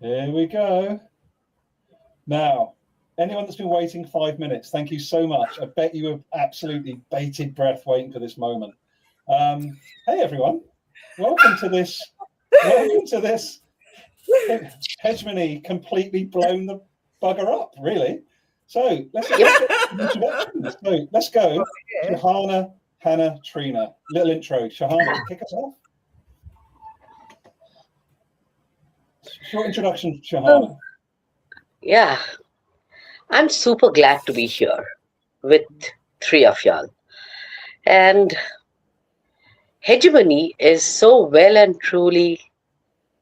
Here we go. Now, anyone that's been waiting 5 minutes, thank you so much. I bet you were absolutely bated breath waiting for this moment. Hey, everyone. Welcome to this. Hegemony completely blown the bugger up, really. So let's go. Sahana, Hannah, Trina. Little intro. Sahana, kick us off. Short introduction, Sahana. Yeah, I'm super glad to be here with three of y'all. And Hegemony is so well and truly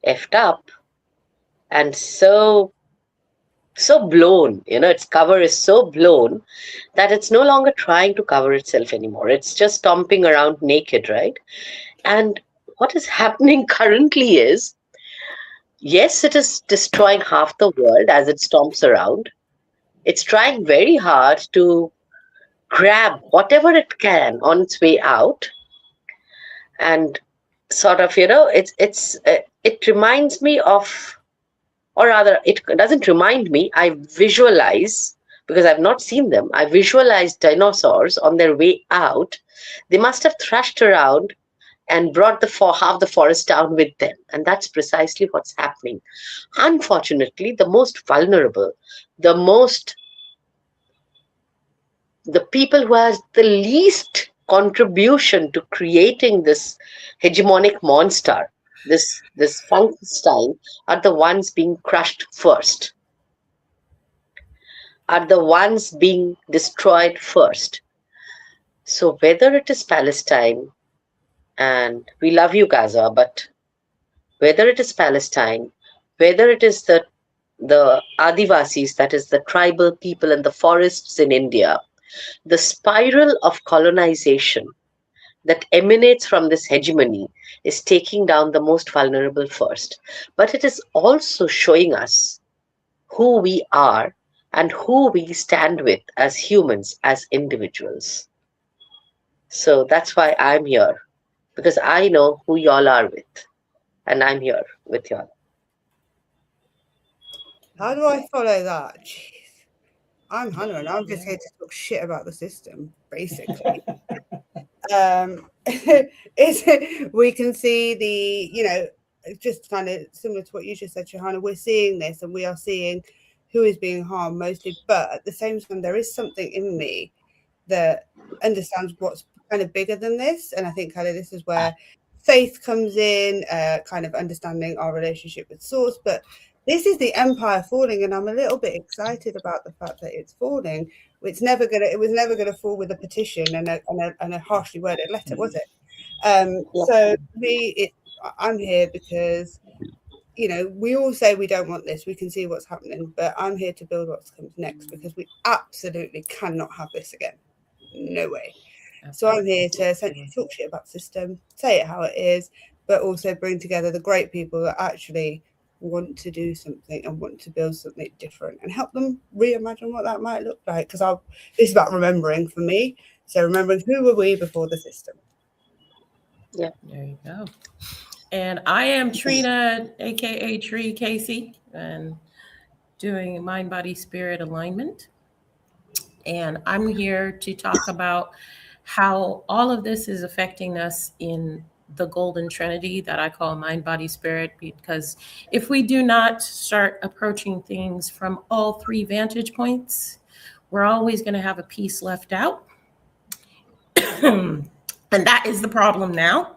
effed up and so blown. Its cover is so blown that it's no longer trying to cover itself anymore. It's just stomping around naked, right? And what is happening currently is, yes, it is destroying half the world as it stomps around. It's trying very hard to grab whatever it can on its way out, and sort of, it reminds me of, or rather, it doesn't remind me. I visualize, because I've not seen them. I visualize dinosaurs on their way out. They must have thrashed around and brought half the forest down with them, and that's precisely what's happening. Unfortunately, the most vulnerable, the people who has the least contribution to creating this hegemonic monster, this Frankenstein, are the ones being crushed first, are the ones being destroyed first. So whether it is Palestine, and we love you, Gaza, but whether it is Palestine, whether it is the Adivasis, that is the tribal people in the forests in India, the spiral of colonization that emanates from this hegemony is taking down the most vulnerable first. But it is also showing us who we are and who we stand with as humans, as individuals. So that's why I'm here, because I know who y'all are with, and I'm here with y'all. How do I follow that? Jeez. I'm Hannah, and I'm just here to talk shit about the system, basically. We can see just kind of similar to what you just said, Sahana. We're seeing this, and we are seeing who is being harmed mostly. But at the same time, there is something in me that understands what's kind of bigger than this, and I think kind of this is where faith comes in, kind of understanding our relationship with Source. But this is the empire falling, and I'm a little bit excited about the fact that it's falling. It was never gonna fall with a petition and a harshly worded letter, was it? So I'm here because we all say we don't want this. We can see what's happening, but I'm here to build what comes next, because we absolutely cannot have this again. No way. So I'm here to essentially talk shit about the system, say it how it is, but also bring together the great people that actually want to do something and want to build something different, and help them reimagine what that might look like. Because this is about remembering for me. So remembering who were we before the system. Yeah. There you go. And I am Trina, aka Tree Casey, and doing mind, body, spirit alignment. And I'm here to talk about how all of this is affecting us in the golden trinity that I call mind, body, spirit, because if we do not start approaching things from all three vantage points, we're always going to have a piece left out. And that is the problem now.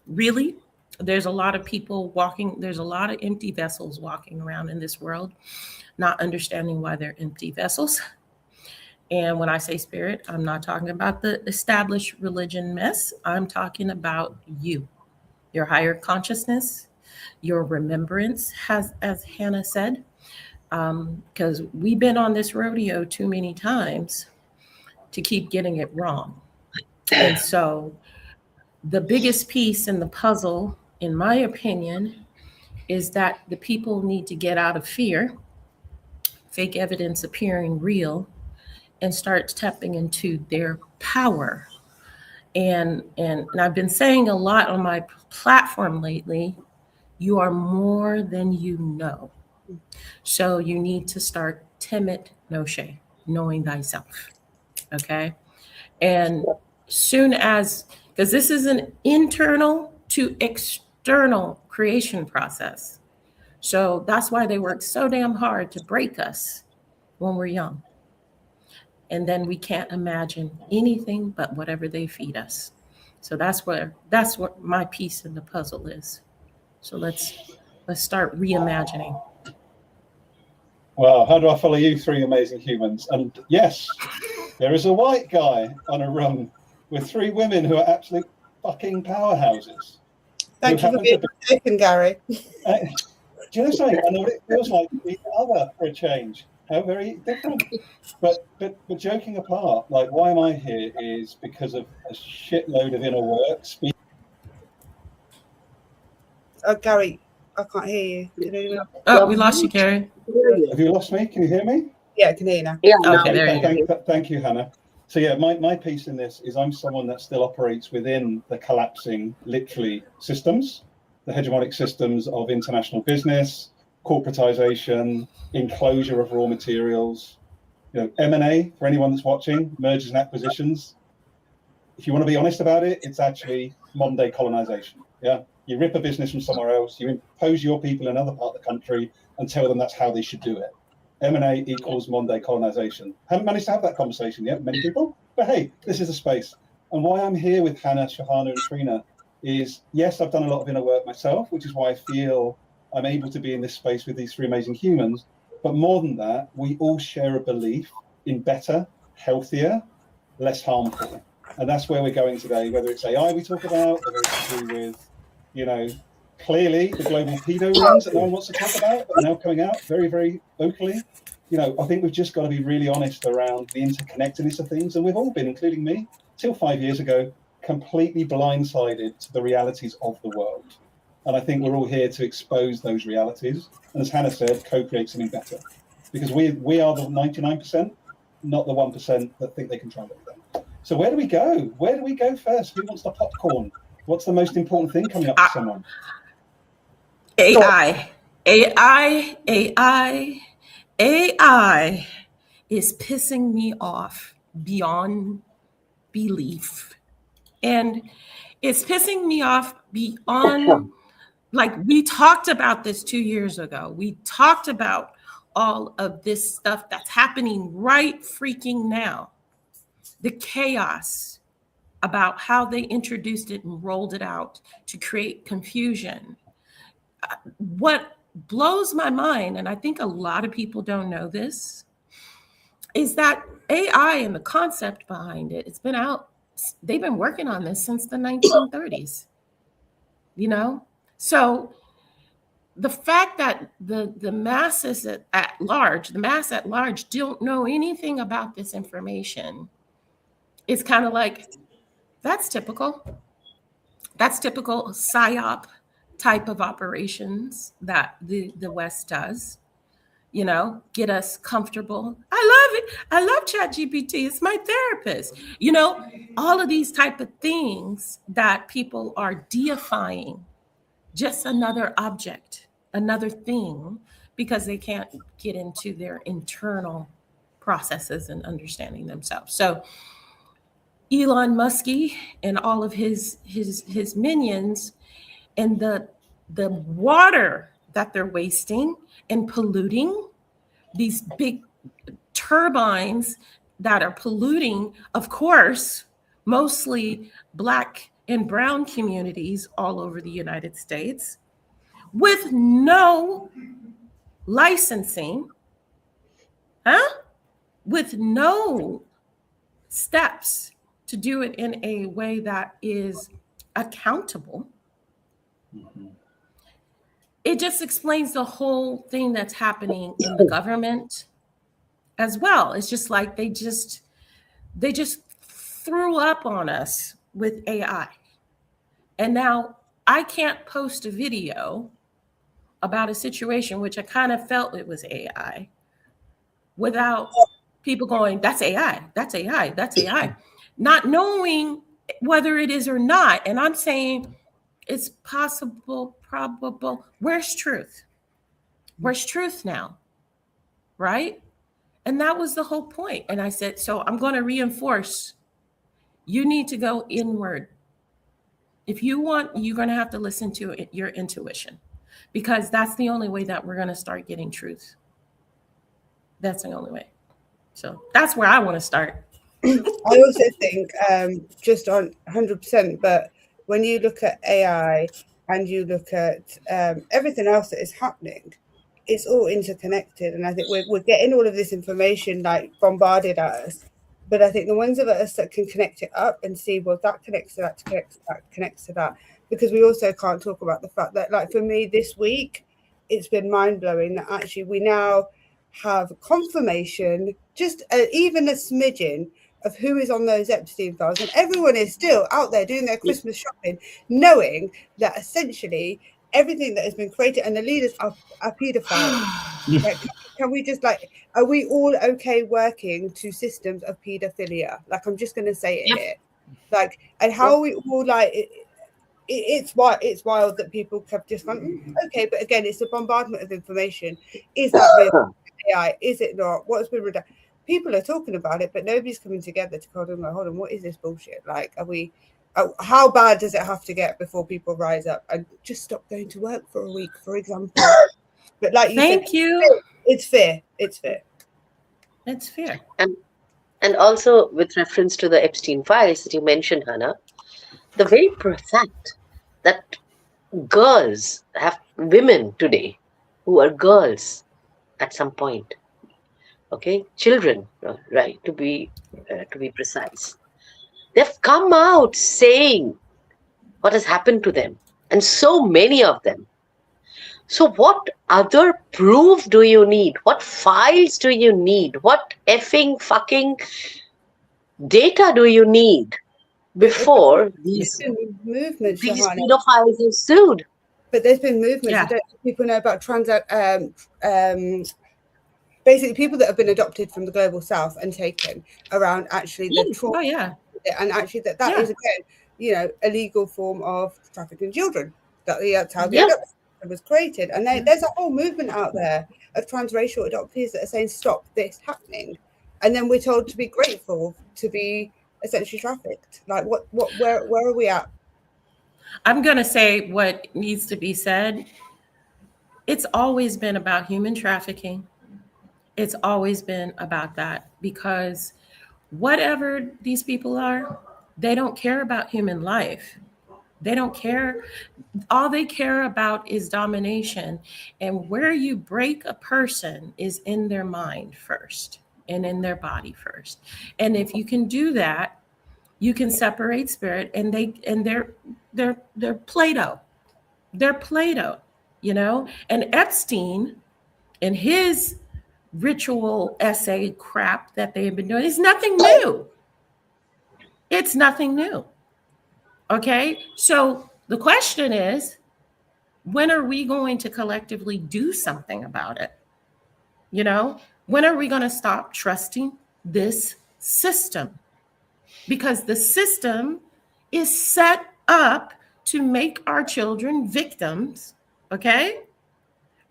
Really, there's a lot of people there's a lot of empty vessels walking around in this world, not understanding why they're empty vessels. And when I say spirit, I'm not talking about the established religion mess. I'm talking about you, your higher consciousness, your remembrance, as Hannah said, because we've been on this rodeo too many times to keep getting it wrong. And so the biggest piece in the puzzle, in my opinion, is that the people need to get out of fear, fake evidence appearing real, and start tapping into their power. And I've been saying a lot on my platform lately, You are more than you know. So you need to start timid noshe, knowing thyself. Okay. And soon as, because this is an internal to external creation process. So that's why they work so damn hard to break us when we're young. And then we can't imagine anything but whatever they feed us. So that's what my piece in the puzzle is. So let's start reimagining. Wow, how do I follow you three amazing humans? And yes, there is a white guy on a run with three women who are absolute fucking powerhouses. Thank you for being mistaken, Gary. Do you know something? I know what it feels like to be the other for a change. How very different. But joking apart, like why am I here is because of a shitload of inner work. Oh, Gary, I can't hear you. Oh, we lost you, Gary. Have you lost me? Can you hear me? Yeah, I can hear you now. Yeah, okay, there you go. Thank you, Hannah. So yeah, my piece in this is I'm someone that still operates within the collapsing, literally, systems, the hegemonic systems of international business, corporatization, enclosure of raw materials, you know, M&A, for anyone that's watching, mergers and acquisitions. If you want to be honest about it, it's actually modern day colonization. Yeah, you rip a business from somewhere else, you impose your people in another part of the country and tell them that's how they should do it. M&A equals modern day colonization. Haven't managed to have that conversation yet, many people, but hey, this is a space. And why I'm here with Hannah, Sahana, and Trina is, yes, I've done a lot of inner work myself, which is why I feel I'm able to be in this space with these three amazing humans. But more than that, we all share a belief in better, healthier, less harmful. And that's where we're going today, whether it's AI we talk about, whether it's to do with, you know, clearly the global pedo rings that no one wants to talk about, but now coming out very, very vocally. You know, I think we've just got to be really honest around the interconnectedness of things. And we've all been, including me, till 5 years ago, completely blindsided to the realities of the world. And I think we're all here to expose those realities. And as Hannah said, co-create something better. Because we are the 99%, not the 1% that think they control everything. So where do we go? Where do we go first? Who wants the popcorn? What's the most important thing coming up for someone? AI is pissing me off beyond belief. And it's pissing me off beyond, like we talked about this 2 years ago. We talked about all of this stuff that's happening right freaking now. The chaos about how they introduced it and rolled it out to create confusion. What blows my mind, and I think a lot of people don't know this, is that AI and the concept behind it, it's been out, they've been working on this since the 1930s, you know? So the fact that the masses at large, the mass at large don't know anything about this information is kind of like, that's typical. That's typical PSYOP type of operations that the West does, you know, get us comfortable. I love it. I love ChatGPT. It's my therapist. You know, all of these type of things that people are deifying, just another object, another thing, because they can't get into their internal processes and understanding themselves. So Elon Muskie and all of his minions, and the water that they're wasting and polluting, these big turbines that are polluting, of course, mostly Black and brown communities all over the United States, with no licensing, with no steps to do it in a way that is accountable. Mm-hmm. It just explains the whole thing that's happening in the government as well. It's just like they just threw up on us with AI. And now I can't post a video about a situation which I kind of felt it was AI without people going, that's AI, that's AI, that's AI, not knowing whether it is or not. And I'm saying it's possible, probable. Where's truth? Where's truth now? Right? And that was the whole point. And I said, so I'm going to reinforce, you need to go inward. If you want, you're going to have to listen to your intuition, because that's the only way that we're going to start getting truth. That's the only way. So that's where I want to start. I also think just on 100%, but when you look at AI and you look at everything else that is happening, it's all interconnected. And I think we're getting all of this information like bombarded at us. But I think the ones of us that can connect it up and see, well, that connects to that, connects to that. Because we also can't talk about the fact that, like, for me this week, it's been mind-blowing that actually we now have confirmation, just even a smidgen of who is on those Epstein files. And everyone is still out there doing their Christmas shopping, knowing that essentially everything that has been created and the leaders are pedophiles. Like, can we just, like, are we all okay working to systems of pedophilia? Like, I'm just going to say it here. Like, and how are we all, like, it's wild that people have just gone, okay, but again, it's a bombardment of information. Is that real AI? Is it not? What's been redacted? People are talking about it, but nobody's coming together to hold on, what is this bullshit? Like, are we, how bad does it have to get before people rise up and just stop going to work for a week, for example? But like you said, it's fair. It's fair. It's fair. And also with reference to the Epstein files that you mentioned, Hannah, the very fact that girls have women today who are girls at some point, okay, children, right, to be precise, they've come out saying what has happened to them, and so many of them. So what other proof do you need? What files do you need? What effing fucking data do you need before these movements, pedophiles are sued? But there's been movements. Yeah. People know about basically people that have been adopted from the global south and taken around actually the trauma. Oh yeah. And actually that is, again, you know, a legal form of trafficking children. That's how the adoption was created. And there's a whole movement out there of transracial adoptees that are saying, stop this happening. And then we're told to be grateful to be essentially trafficked. Like, where are we at? I'm going to say what needs to be said. It's always been about human trafficking. It's always been about that, because whatever these people are, they don't care about human life. They don't care. All they care about is domination. And where you break a person is in their mind first and in their body first. And if you can do that, you can separate spirit, and they're Plato. They're Plato, you know? And Epstein and his ritual essay crap that they have been doing is nothing new. It's nothing new. Okay? So the question is, when are we going to collectively do something about it? You know, when are we going to stop trusting this system? Because the system is set up to make our children victims, okay?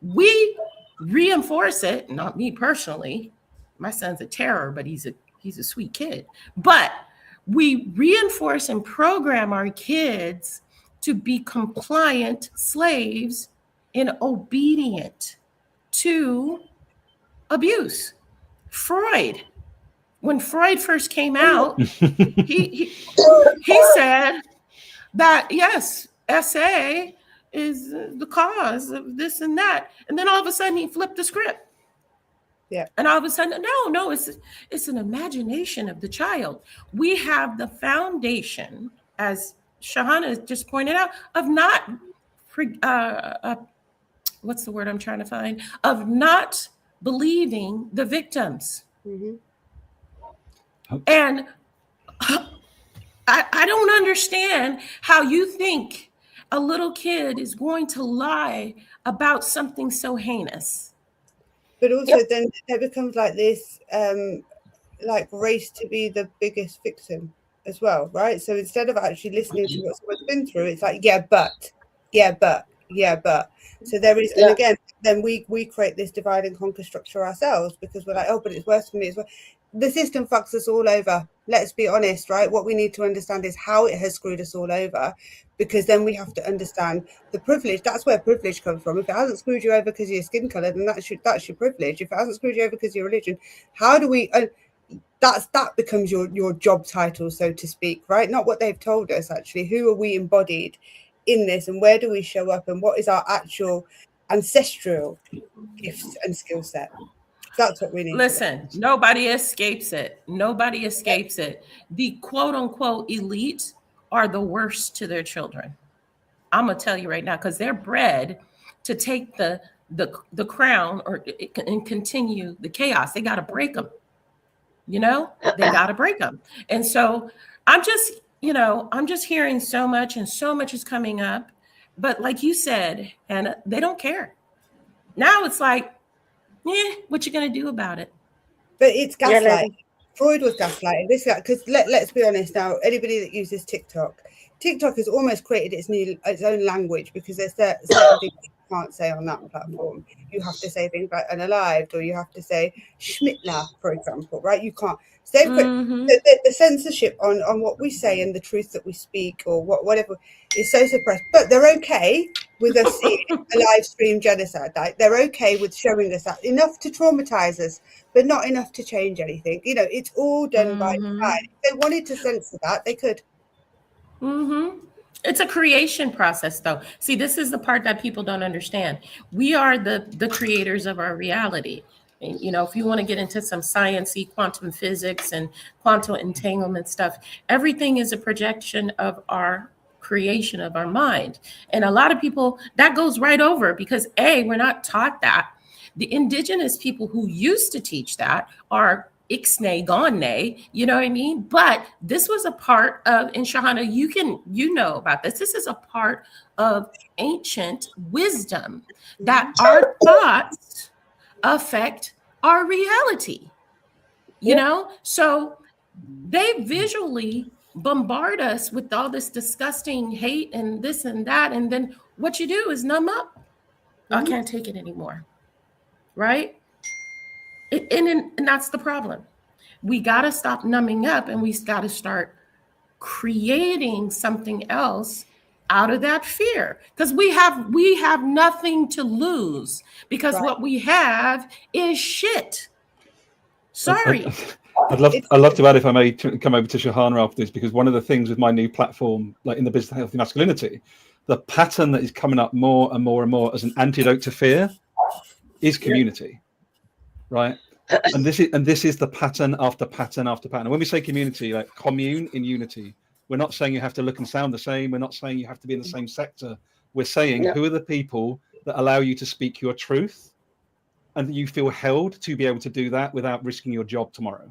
We reinforce it, not me personally. My son's a terror, but he's a sweet kid. But we reinforce and program our kids to be compliant slaves and obedient to abuse. When Freud first came out, he said that, yes, SA is the cause of this and that. And then all of a sudden he flipped the script. Yeah. And all of a sudden, no, it's an imagination of the child. We have the foundation, as Sahana just pointed out, of not, what's the word I'm trying to find? Of not believing the victims. Mm-hmm. And I don't understand how you think a little kid is going to lie about something so heinous. But also then it becomes like this, like race to be the biggest victim as well, right? So instead of actually listening to what someone's been through, it's like, yeah, but. but so there is, and again, then we create this divide and conquer structure ourselves, because we're like, oh, but it's worse for me. The system fucks us all over. Let's be honest, right? What we need to understand is how it has screwed us all over, because then we have to understand the privilege. That's where privilege comes from. If it hasn't screwed you over because of your skin color, then that's your privilege. If it hasn't screwed you over because of your religion, how do we? That becomes your job title, so to speak, right? Not what they've told us actually. Who are we embodied in this, and where do we show up, and what is our actual ancestral gifts and skill set? That's what we need. Listen, nobody escapes it. Nobody escapes it. The quote unquote elite are the worst to their children. I'm gonna tell you right now, because they're bred to take the crown and continue the chaos. They got to break them. You know, they got to break them. And so I'm just hearing so much, and so much is coming up. But like you said, and they don't care. Now it's like, what you gonna do about it? But it's gaslighting. Freud was gaslighting. This guy, because let's be honest now. Anybody that uses TikTok has almost created its own language, because there's certain things you can't say on that platform. You have to say things like unalived, or you have to say Schmittler, for example, right? You can't. So the censorship on what we say and the truth that we speak, or whatever, is so suppressed. But they're okay with us seeing a live stream genocide. Like, they're okay with showing us that, enough to traumatize us, but not enough to change anything. You know, it's all done by design. If they wanted to censor that, they could. It's a creation process, though. See, this is the part that people don't understand. We are the creators of our reality. And, you know, if you want to get into some sciencey quantum physics and quantum entanglement stuff, everything is a projection of our creation of our mind. And a lot of people, that goes right over, because we're not taught that. The indigenous people who used to teach that are ixnay gone nay, you know what I mean? But this was a part of, in Sahana, you know about this. This is a part of ancient wisdom, that our thoughts affect our reality, you know? So they visually bombard us with all this disgusting hate and this and that. And then what you do is numb up. I can't take it anymore, right? And that's the problem. We got to stop numbing up, and we got to start creating something else out of that fear, because we have nothing to lose, because what we have is shit. Sorry. I'd love to add, if I may, to come over to Sahana after this, because one of the things with my new platform, like in the business of healthy masculinity, the pattern that is coming up more and more and more as an antidote to fear is community, right? And this is the pattern after pattern after pattern. And when we say community, like commune in unity, we're not saying you have to look and sound the same. We're not saying you have to be in the same sector. We're saying who are the people that allow you to speak your truth, and that you feel held to be able to do that without risking your job tomorrow,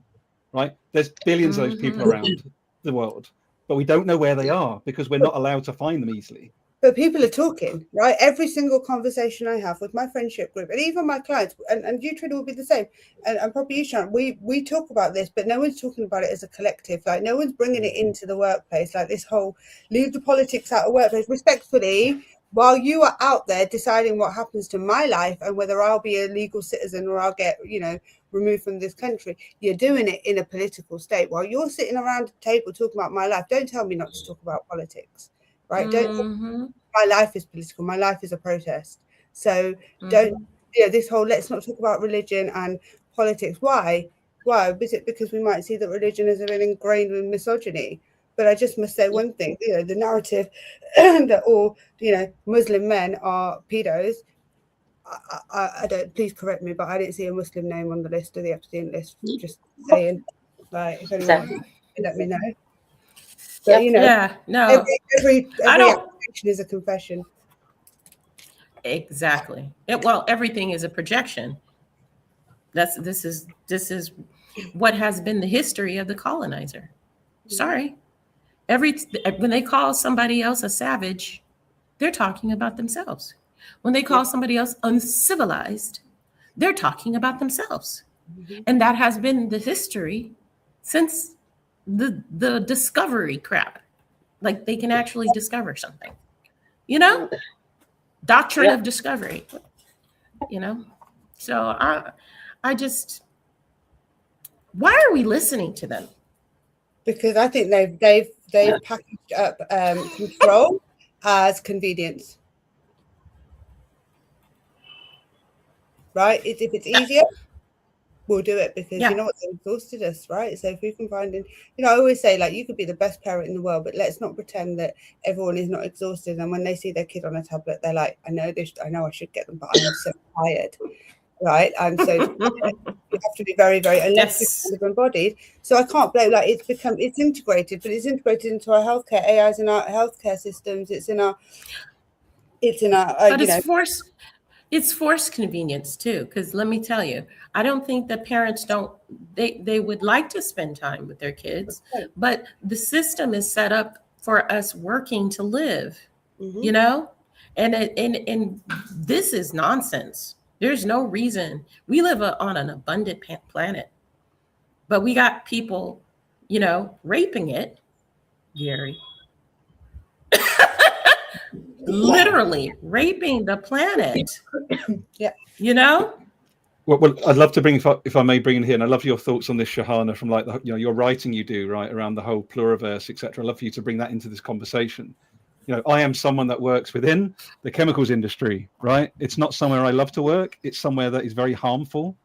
right? There's billions of those people around the world, but we don't know where they are because we're not allowed to find them easily. But people are talking, right? Every single conversation I have with my friendship group, and even my clients, and you, Trina, will be the same, and probably you, Sharon, we talk about this, but no one's talking about it as a collective. Like, no one's bringing it into the workplace, like this whole leave the politics out of workplace. Respectfully, while you are out there deciding what happens to my life and whether I'll be a legal citizen or I'll get, removed from this country, you're doing it in a political state. While you're sitting around the table talking about my life, don't tell me not to talk about politics, right? My life is political. My life is a protest. So don't, this whole let's not talk about religion and politics. Why? Is it because we might see that religion is been ingrained with misogyny? But I just must say one thing, the narrative that all, Muslim men are pedos. I don't, please correct me, but I didn't see a Muslim name on the list of the Epstein list. Just saying, like, if anyone let me know. But, every accusation is a confession. Exactly. Well, everything is a projection. This is what has been the history of the colonizer. Sorry. When they call somebody else a savage, they're talking about themselves. When they call somebody else uncivilized, they're talking about themselves. And that has been the history since the discovery crap. Like, they can actually discover something, doctrine Yeah. of discovery, you know? So I just, why are we listening to them? Because I think they've packaged up control as convenience. Right? If it's easier, we'll do it, because Yeah. you know what, they exhausted us, right? So if we can find, I always say, like, you could be the best parent in the world, but let's not pretend that everyone is not exhausted. And when they see their kid on a tablet, they're like, I know I should get them, but I am so tired, right? And so you have to be very, very, unless you're kind of embodied. So I can't blame, like, it's integrated, but it's integrated into our healthcare. AI is in our healthcare systems. It's in our but it's forced convenience too, because let me tell you, I don't think that parents they would like to spend time with their kids, but the system is set up for us working to live, you know, and this is nonsense. There's no reason. We live on an abundant planet, but we got people, you know, raping it, Gary. Literally raping the planet. Yeah. You know? Well, I'd love to bring, if I may bring in here, and I love your thoughts on this, Sahana, from like your writing you do, right, around the whole pluriverse, etc. I'd love for you to bring that into this conversation. You know, I am someone that works within the chemicals industry, right? It's not somewhere I love to work. It's somewhere that is very harmful.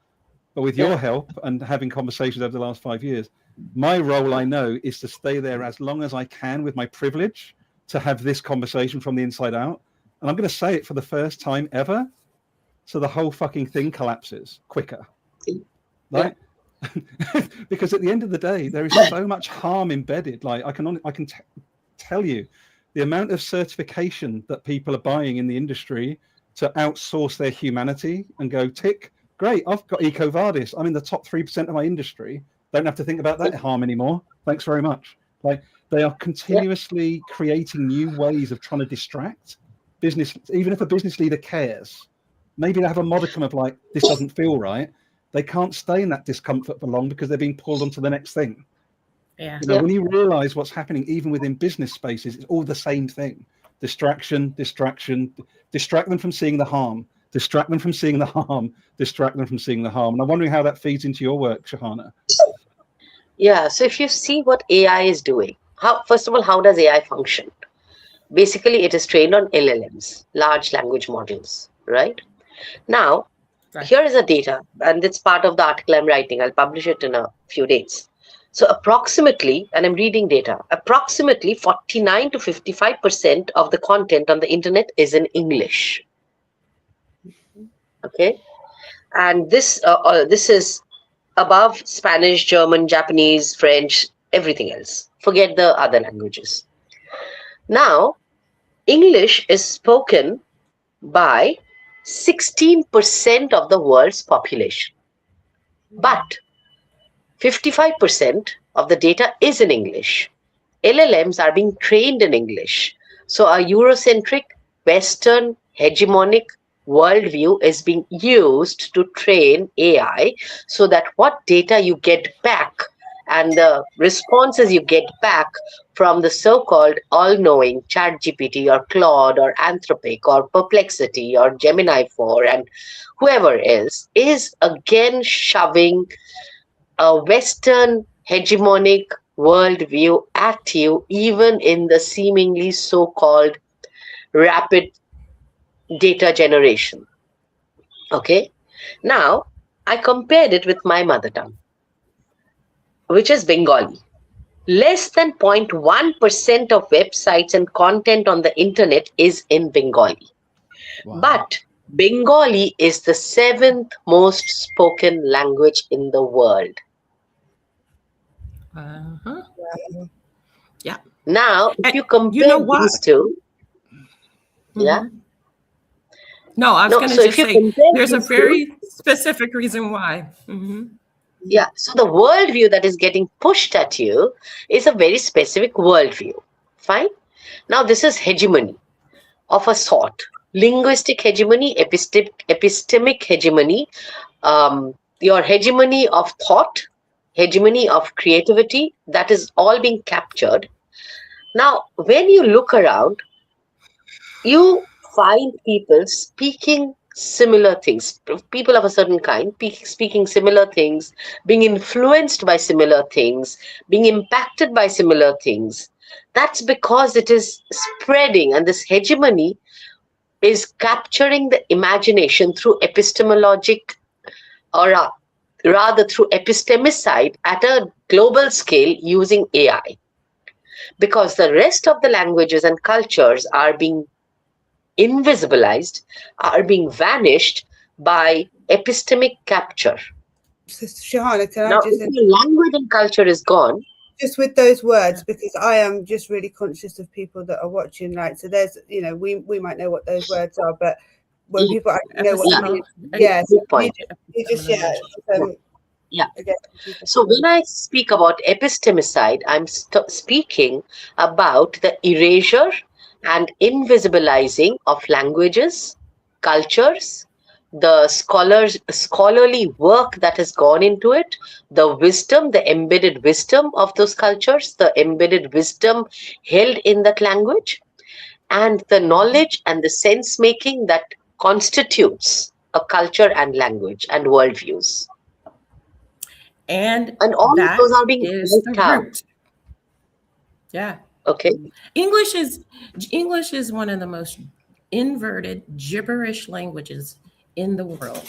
But with your help and having conversations over the last 5 years, my role, I know, is to stay there as long as I can with my privilege to have this conversation from the inside out. And I'm going to say it for the first time ever. So the whole fucking thing collapses quicker, right? Yeah. Because at the end of the day, there is so much harm embedded. Like I can tell you the amount of certification that people are buying in the industry to outsource their humanity and go, tick, great, I've got EcoVadis. I'm in the top 3% of my industry. Don't have to think about that harm anymore. Thanks very much. Like they are continuously creating new ways of trying to distract business. Even if a business leader cares, maybe they have a modicum of like, this doesn't feel right. They can't stay in that discomfort for long because they're being pulled onto the next thing. Yeah. You know, when you realize what's happening, even within business spaces, it's all the same thing. Distraction, distract them from seeing the harm, distract them from seeing the harm, distract them from seeing the harm. And I'm wondering how that feeds into your work, Sahana. Yeah, so if you see what AI is doing, first of all, how does AI function? Basically, it is trained on LLMs, large language models, right? Now, here is the data, and it's part of the article I'm writing. I'll publish it in a few days. So approximately, and I'm reading data, approximately 49 to 55% of the content on the internet is in English. Okay, and this is above Spanish, German, Japanese, French, everything else. Forget the other languages. Now, English is spoken by 16% of the world's population. But 55% of the data is in English. LLMs are being trained in English. So a Eurocentric, Western, hegemonic worldview is being used to train AI so that what data you get back and the responses you get back from the so-called all-knowing ChatGPT or Claude or Anthropic or Perplexity or Gemini 4 and whoever else is again shoving a Western hegemonic worldview at you, even in the seemingly so-called rapid data generation. Okay, now I compared it with my mother tongue, which is Bengali. Less than 0.1% of websites and content on the internet is in Bengali. Wow. But Bengali is the 7th most spoken language in the world. Yeah. Now, if you compare these two, yeah. No, I was going to just say there's a very specific reason why. Yeah, so the worldview that is getting pushed at you is a very specific worldview. Fine. Now, this is hegemony of a sort. Linguistic hegemony, epistemic hegemony, your hegemony of thought, hegemony of creativity, that is all being captured. Now, when you look around, you find people speaking similar things, people of a certain kind, speaking similar things, being influenced by similar things, being impacted by similar things. That's because it is spreading, and this hegemony is capturing the imagination through epistemologic, or rather through epistemicide at a global scale using AI. Because the rest of the languages and cultures are being invisibilized, are being vanished by epistemic capture. So, Sahana, can I Now, just if the language and culture is gone, just with those words, because I am just really conscious of people that are watching, like, so there's, you know, we might know what those words are, but when people actually know what they mean, good point. you just Again, so when I speak about epistemicide, I'm speaking about the erasure and invisibilizing of languages, cultures, the scholarly work that has gone into it, the wisdom, the embedded wisdom of those cultures, the embedded wisdom held in that language, and the knowledge and the sense making that constitutes a culture and language and worldviews. And all of those are being wiped out. Yeah. Okay. English is one of the most inverted, gibberish languages in the world.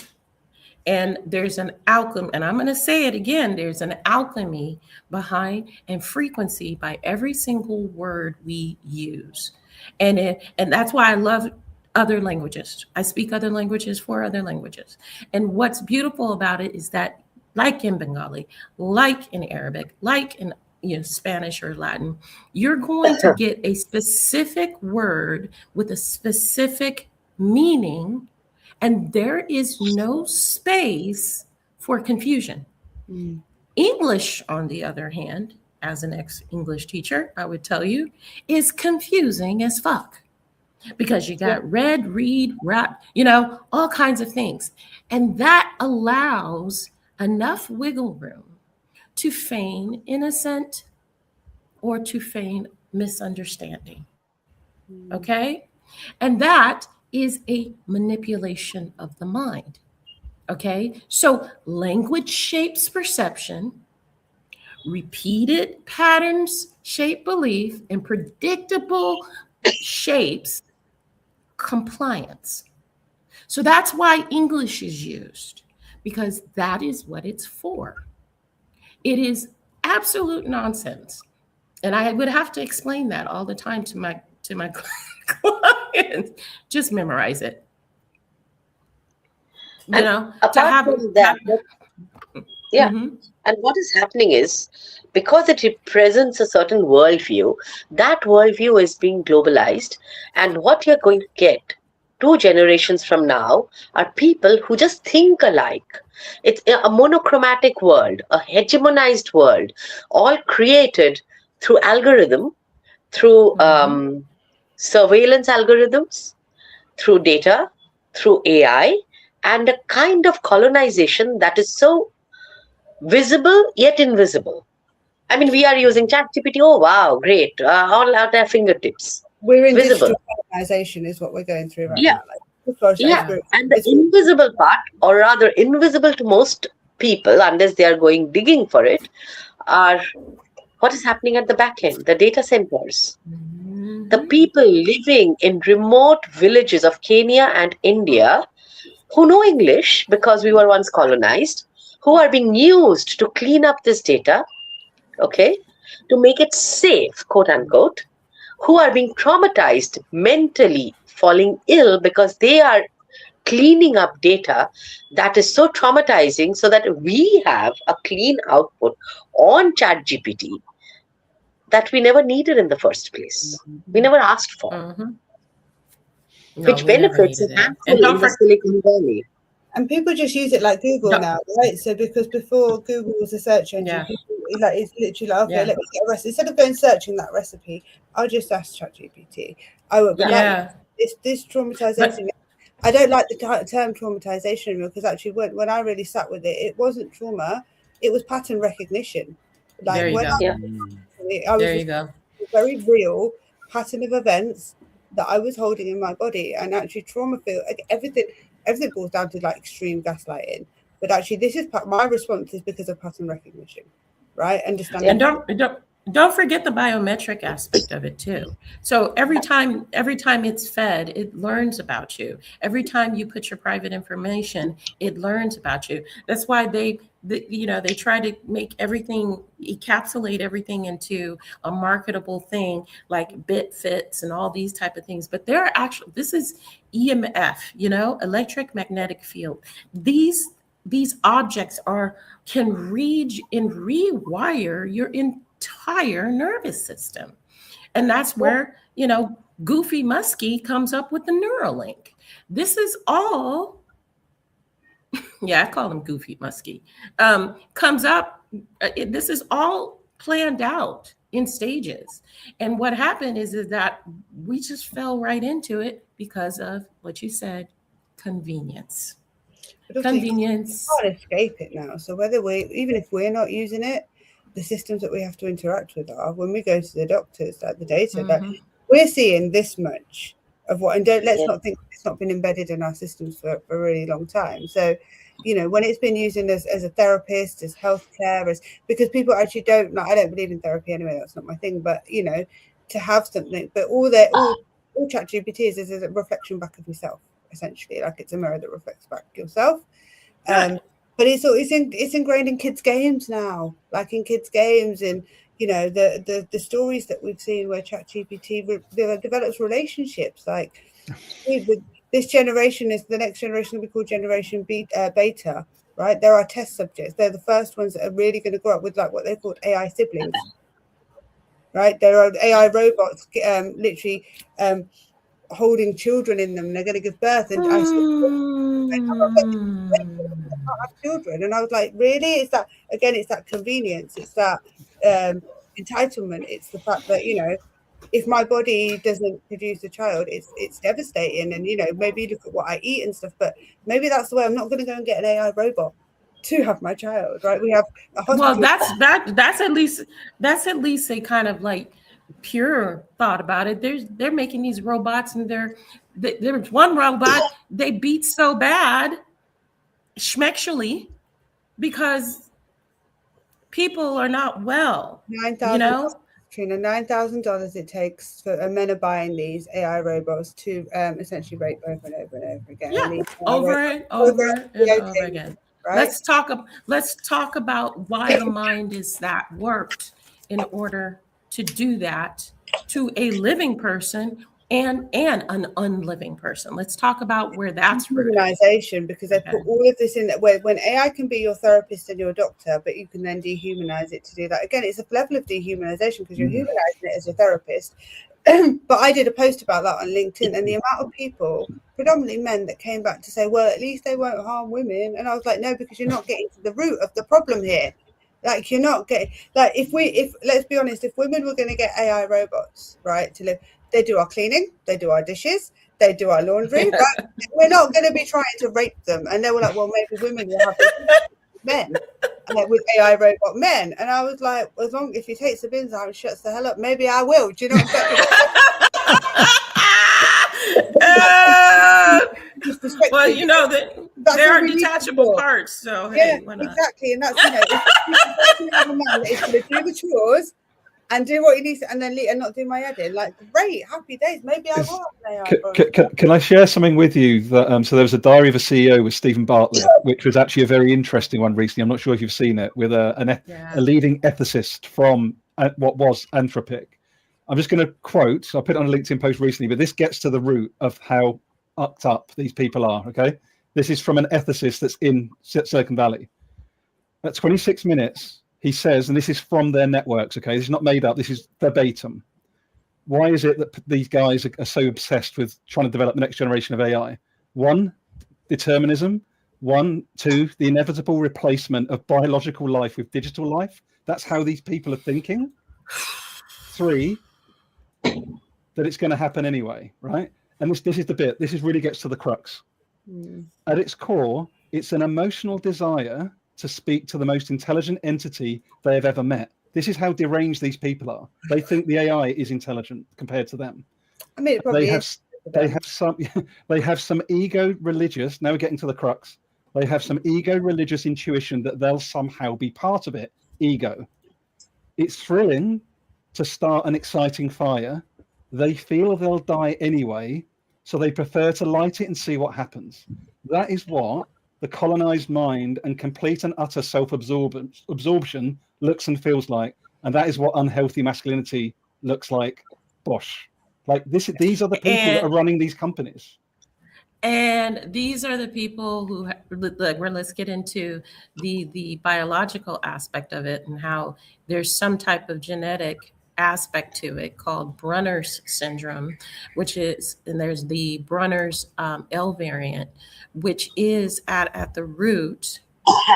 And there's an alchemy, and I'm going to say it again, there's an alchemy behind and frequency by every single word we use. And that's why I love other languages. I speak other languages for other languages. And what's beautiful about it is that, like in Bengali, like in Arabic, like in Spanish or Latin, you're going to get a specific word with a specific meaning, and there is no space for confusion. English, on the other hand, as an ex-English teacher, I would tell you, is confusing as fuck. Because you got read, read, rap, all kinds of things. And that allows enough wiggle room to feign innocent or to feign misunderstanding. Okay? And that is a manipulation of the mind. Okay? So language shapes perception, repeated patterns shape belief, and predictable shapes compliance. So that's why English is used, because that is what it's for. It is absolute nonsense. And I would have to explain that all the time to my clients. Just memorize it. Apart from that, and what is happening is, because it represents a certain worldview, that worldview is being globalized. And what you're going to get 2 generations from now are people who just think alike. It's a monochromatic world, a hegemonized world, all created through algorithm, through surveillance algorithms, through data, through AI, and a kind of colonization that is so visible yet invisible. I mean, we are using ChatGPT. Oh, wow, great. All at our fingertips. We're in digital colonization is what we're going through right now. And the invisible part, or rather invisible to most people, unless they are going digging for it, are what is happening at the back end, the data centers. The people living in remote villages of Kenya and India who know English because we were once colonized, who are being used to clean up this data, okay, to make it safe, quote unquote, who are being traumatized mentally, falling ill because they are cleaning up data that is so traumatizing, so that we have a clean output on ChatGPT that we never needed in the first place. We never asked for. Which benefits a handful in the Silicon Valley. And people just use it like Google now, right? So because before Google was a search engine, people, it's literally like, okay, let me get a recipe. Instead of going searching that recipe, I'll just ask ChatGPT. I would like this traumatization. I don't like the term traumatization because actually when I really sat with it, it wasn't trauma, it was pattern recognition. Like there you when go. I was there you go. A very real pattern of events that I was holding in my body, and actually trauma feel everything boils down to like extreme gaslighting. But actually, this is my response is because of pattern recognition, right? Understanding. And don't forget the biometric aspect of it too. So every time it's fed, it learns about you. Every time you put your private information, it learns about you. That's why they try to make everything, encapsulate everything into a marketable thing like BitFits and all these type of things. But there are actually, this is EMF, electric magnetic field. These objects can read and rewire your entire nervous system. And that's where, Goofy Muskie comes up with the Neuralink. This is all, I call him Goofy Muskie, comes up, this is all planned out in stages. And what happened is that we just fell right into it because of what you said, convenience. Convenience. You can't escape it now. So even if we're not using it, the systems that we have to interact with are, when we go to the doctors, like the data that we're seeing this much of what, and let's not think it's not been embedded in our systems for a really long time. So, when it's been used as a therapist, as healthcare, because people actually don't, I don't believe in therapy anyway, that's not my thing, but to have something, but all ChatGPT is a reflection back of yourself, essentially, like it's a mirror that reflects back yourself. But it's ingrained in kids' games now, like in kids' games, and the stories that we've seen where ChatGPT develops relationships. Like this generation is the next generation that we call Generation Beta, right? There are test subjects. They're the first ones that are really going to grow up with like what they call AI siblings, right? There are AI robots, literally holding children in them. They're going to give birth, and I have children, and I was like, really? It's that again? It's that convenience. It's that entitlement. It's the fact that if my body doesn't produce a child, it's devastating. And maybe look at what I eat and stuff. But maybe that's the way. I'm not going to go and get an AI robot to have my child, right? We have a hospital. Well, that's at least a kind of like pure thought about it. They're making these robots, and there's one robot they beat so bad, schmexually, because people are not well. Trina, $9,000 it takes for men are buying these AI robots to essentially rape over and over and over again. Yeah, over and over again. Right? Let's talk about why the mind is that worked in order to do that to a living person and an unliving person. Let's talk about where that's dehumanization, because they put all of this in that when AI can be your therapist and your doctor, but you can then dehumanize it to do that. Again, it's a level of dehumanization because you're humanizing it as a therapist. But I did a post about that on LinkedIn, and the amount of people, predominantly men, that came back to say, well, at least they won't harm women. And I was like, no, because you're not getting to the root of the problem here. Like, you're not getting, like, if let's be honest, if women were going to get AI robots, right, to live, they do our cleaning, they do our dishes, they do our laundry, right? We're not going to be trying to rape them. And they were like, well, maybe women will have men, with AI robot men. And I was like, as long if he takes the bins out and shuts the hell up, maybe I will. Do you know what I'm saying? Well, there are detachable parts, so yeah, exactly. And that's if have a man that is going to do the chores and do what he needs to, and then not do my head in. Like, great, happy days. Maybe I will have an AI. Can I share something with you? That so there was a Diary of a CEO with Stephen Bartlett, which was actually a very interesting one recently. I'm not sure if you've seen it, with a leading ethicist from what was Anthropic. I'm just going to quote. I put it on a LinkedIn post recently, but this gets to the root of how upped up these people are. Okay, this is from an ethicist that's in Silicon Valley. At 26 minutes. He says, and this is from their networks, okay? This is not made up. This is verbatim. Why is it that these guys are so obsessed with trying to develop the next generation of AI? 1, determinism. 2, the inevitable replacement of biological life with digital life. That's how these people are thinking. 3, that it's going to happen anyway, right? And this is the bit. This really gets to the crux. At its core, it's an emotional desire to speak to the most intelligent entity they have ever met. This is how deranged these people are. They think the AI is intelligent compared to them. I mean, it probably They have is. they have some they have some ego religious. Now we're getting to the crux. They have some ego religious intuition that they'll somehow be part of it. Ego. It's thrilling to start an exciting fire. They feel they'll die anyway, so they prefer to light it and see what happens. That is what the colonized mind and complete and utter self-absorption looks and feels like. And that is what unhealthy masculinity looks like. Bosh. Like this, these are the people that are running these companies. And these are the people who, let's get into the biological aspect of it and how there's some type of genetic aspect to it called Brunner's syndrome, which is, and there's the Brunner's L variant, which is at the root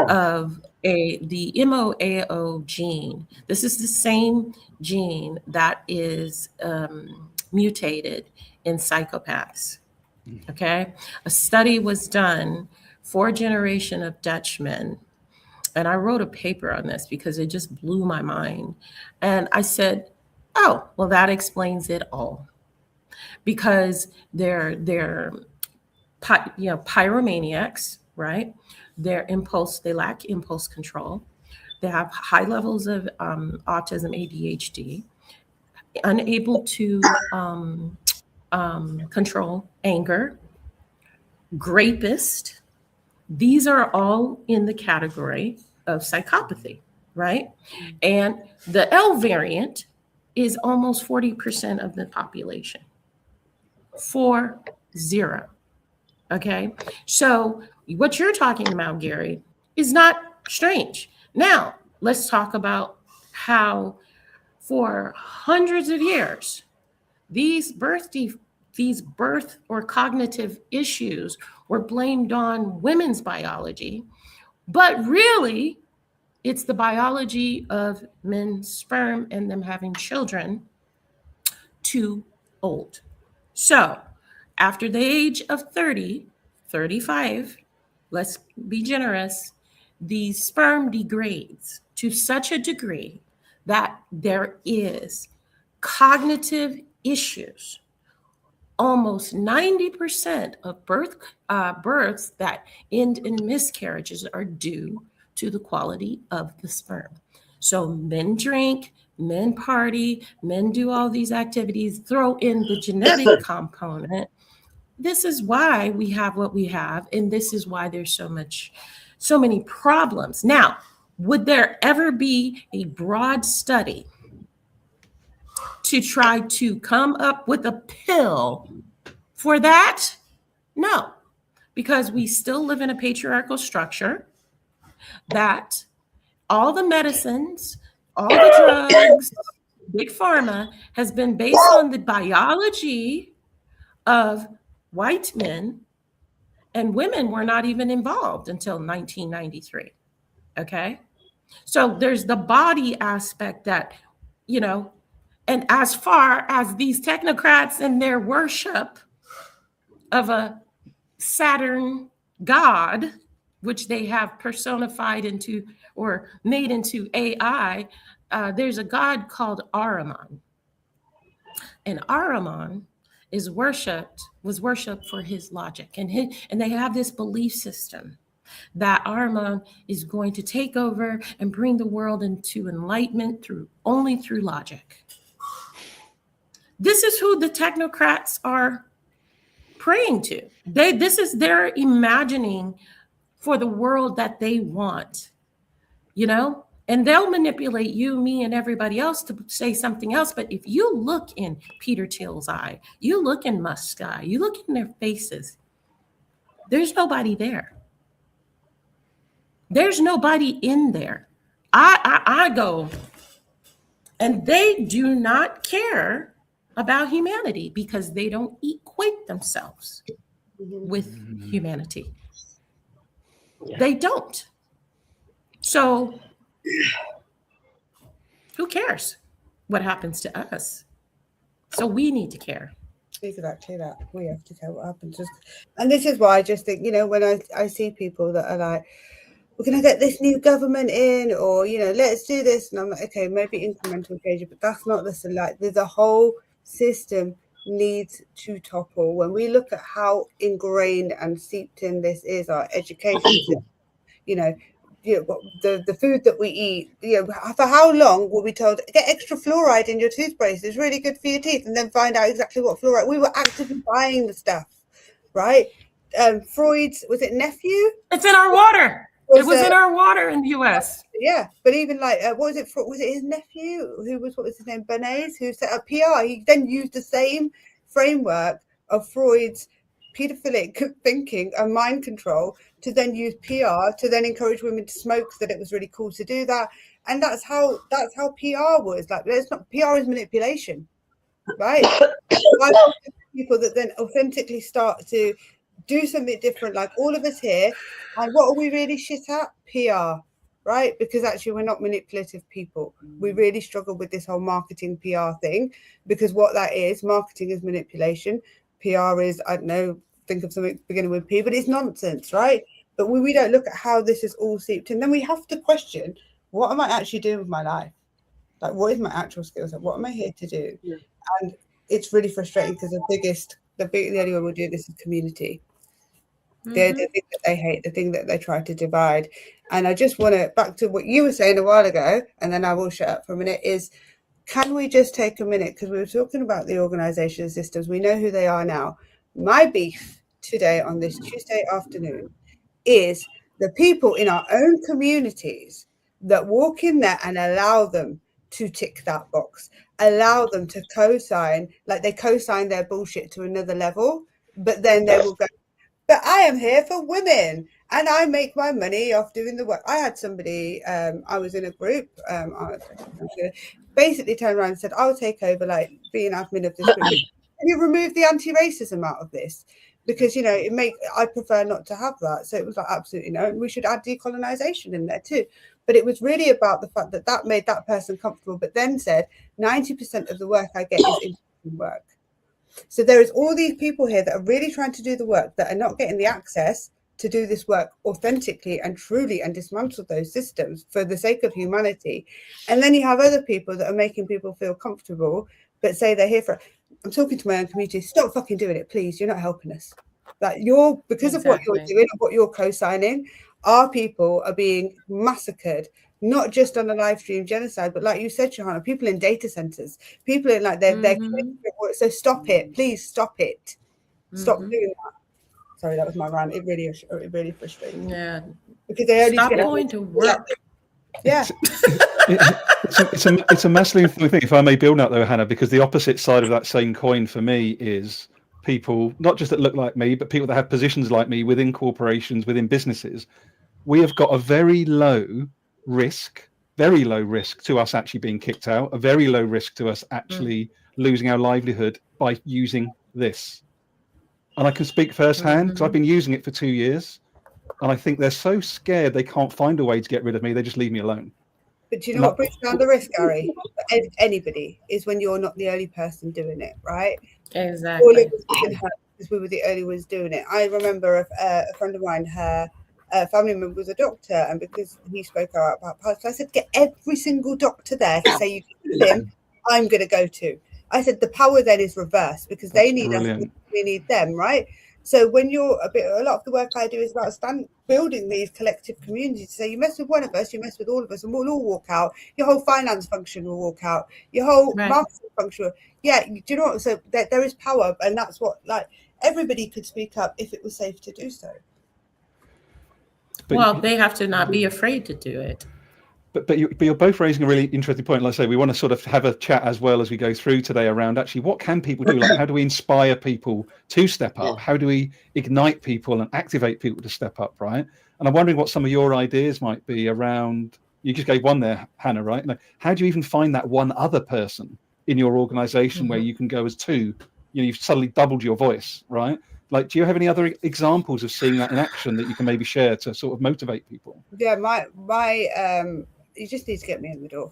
of the MOAO gene. This is the same gene that is mutated in psychopaths. Okay, a study was done for a generation of Dutchmen, and I wrote a paper on this because it just blew my mind. And I said, "Oh, well, that explains it all," because they're pyromaniacs, right? They lack impulse control. They have high levels of autism, ADHD, unable to control anger, grapist. These are all in the category of psychopathy, right? And the L variant is almost 40% of the population. 40. Okay. So what you're talking about, Gary, is not strange. Now, let's talk about how for hundreds of years, these birth or cognitive issues were blamed on women's biology, but really it's the biology of men's sperm and them having children too old. So after the age of 30, 35, let's be generous, the sperm degrades to such a degree that there is cognitive issues. Almost 90% of births that end in miscarriages are due to the quality of the sperm. So men drink, men party, men do all these activities, throw in the genetic component. This is why we have what we have, and this is why there's so many problems. Now, would there ever be a broad study to try to come up with a pill for that? No, because we still live in a patriarchal structure that all the medicines, all the drugs, big pharma has been based on the biology of white men, and women were not even involved until 1993. Okay. So there's the body aspect that, and as far as these technocrats and their worship of a Saturn god, which they have personified into or made into AI, there's a god called Ahriman. And Ahriman was worshipped for his logic. And they have this belief system that Ahriman is going to take over and bring the world into enlightenment only through logic. This is who the technocrats are praying to. This is their imagining for the world that they want, and they'll manipulate you, me, and everybody else to say something else. But if you look in Peter Thiel's eye, you look in Musk's eye, you look in their faces, there's nobody there. There's nobody in there. I go, and they do not care about humanity because they don't equate themselves with humanity. Yeah. They don't. So who cares what happens to us? So we need to care. Exactly that. We have to care what happens. And this is why I just think, when I see people that are like, we're going to get this new government in, or, let's do this. And I'm like, okay, maybe incremental change, but that's not the, there's a whole system needs to topple. When we look at how ingrained and seeped in this is our education system, the food that we eat, for how long were we told get extra fluoride in your toothpaste, it's really good for your teeth, and then find out exactly what fluoride? We were actively buying the stuff, right? Freud's, was it nephew? It's in our water. It was in our water in the US. Yeah, but even like, what was it? Was it his nephew what was his name? Bernays, who set up PR. He then used the same framework of Freud's pedophilic thinking and mind control to then use PR to then encourage women to smoke, so that it was really cool to do that. And that's how PR was. Like, it's not, PR is manipulation, right? People that then authentically start to do something different, like all of us here. And what are we really shit at? PR, right? Because actually we're not manipulative people. We really struggle with this whole marketing PR thing, because what that is, marketing is manipulation. PR is, I don't know, think of something beginning with P, but it's nonsense, right? But we don't look at how this is all seeped in. Then we have to question, what am I actually doing with my life? Like, what is my actual skill set? What am I here to do? Yeah. And it's really frustrating, because the only way we'll do this is community. The thing that they hate, the thing that they try to divide. And I just want to, back to what you were saying a while ago, and then I will shut up for a minute, is can we just take a minute, because we were talking about the organisation systems, we know who they are now. My beef today on this Tuesday afternoon is the people in our own communities that walk in there and allow them to tick that box, allow them to co-sign, like they co-sign their bullshit to another level, but then they will go, but I am here for women and I make my money off doing the work. I had somebody, I was in a group, basically turned around and said, I'll take over, like, being admin of this group. And you remove the anti-racism out of this, because, I prefer not to have that. So it was like, absolutely no. And we should add decolonization in there too. But it was really about the fact that made that person comfortable, but then said 90% of the work I get is in work. So there is all these people here that are really trying to do the work, that are not getting the access to do this work authentically and truly and dismantle those systems for the sake of humanity. And then you have other people that are making people feel comfortable, but say they're here for, I'm talking to my own community, stop fucking doing it, please. You're not helping us. Like, because of what you're doing and what you're co-signing, our people are being massacred, not just on a live stream genocide, but like you said, Sahana, people in data centers, people in like their so stop it, please stop it. Stop doing that. Sorry, that was my rant. It really frustrates me. Yeah. Because they only stop going to work. Yeah. It's a massively important thing, if I may build out though, Hannah, because the opposite side of that same coin for me is people, not just that look like me, but people that have positions like me within corporations, within businesses. We have got a very low risk to us actually being kicked out, a very low risk to us actually losing our livelihood by using this. And I can speak firsthand because I've been using it for 2 years. And I think they're so scared they can't find a way to get rid of me. They just leave me alone. But do you know what brings down the risk, Gary? Anybody is when you're not the only person doing it, right? Exactly. All of us can help because we were the only ones doing it. I remember a friend of mine, her family member was a doctor, and because he spoke out about politics, I said, get every single doctor there to say you can him, I'm going to go to. I said the power then is reversed, because they need us, we need them, right? So when you're a lot of the work I do is about building these collective communities. So you mess with one of us, you mess with all of us, and we'll all walk out. Your whole finance function will walk out. Your whole marketing function. Yeah, do you know what? So there is power, and that's what, like, everybody could speak up if it was safe to do so. Well, they have to not be afraid to do it. But you're both raising a really interesting point. Like I say, we want to sort of have a chat as well as we go through today around actually what can people do? Like, how do we inspire people to step up? How do we ignite people and activate people to step up, right? And I'm wondering what some of your ideas might be around, you just gave one there, Hannah, right? Like, how do you even find that one other person in your organization where you can go as two? You've suddenly doubled your voice, right? Like, do you have any other examples of seeing that in action that you can maybe share to sort of motivate people? Yeah, you just need to get me in the door,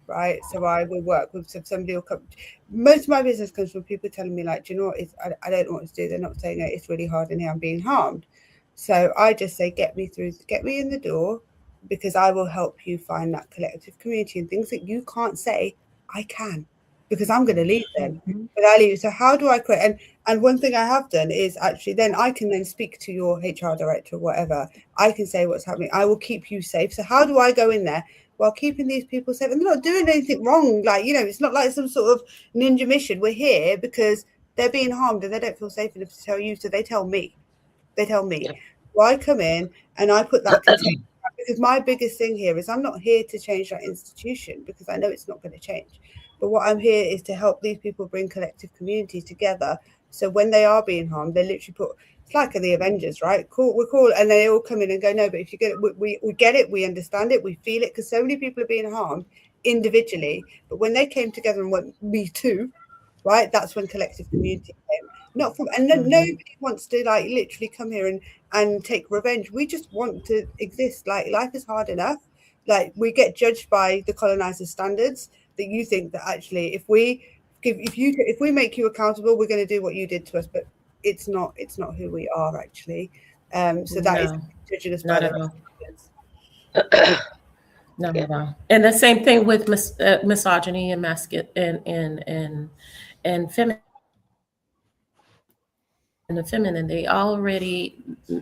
right? So I will work with somebody will come. Most of my business comes from people telling me, like, do you know what? I don't know what to do. They're not saying it's really hard in here, I'm being harmed. So I just say, get me in the door, because I will help you find that collective community, and things that you can't say, I can. because I'm going to leave then. But I leave. So how do I create? And one thing I have done is actually then I can then speak to your HR director or whatever. I can say what's happening. I will keep you safe. So how do I go in there while keeping these people safe? And they're not doing anything wrong. Like, you know, it's not like some sort of ninja mission. We're here because they're being harmed and they don't feel safe enough to tell you. So they tell me. Yep. So I come in and I put that container, because my biggest thing here is I'm not here to change that institution, because I know it's not going to change. But what I'm here is to help these people bring collective communities together. So when they are being harmed, they literally put, it's like the Avengers, right? We're cool. And they all come in and go, no, but if you get it, we get it, we understand it, we feel it, because so many people are being harmed individually. But when they came together and went, me too, right? That's when collective community came. Not from, and nobody wants to like literally come here and take revenge. We just want to exist. Like, life is hard enough. Like, we get judged by the colonizers' standards, that you think that actually if we make you accountable, we're going to do what you did to us. But it's not who we are actually. So that is judging us by the standards. Not at all. And the same thing with misogyny and and feminine. And the feminine, they already,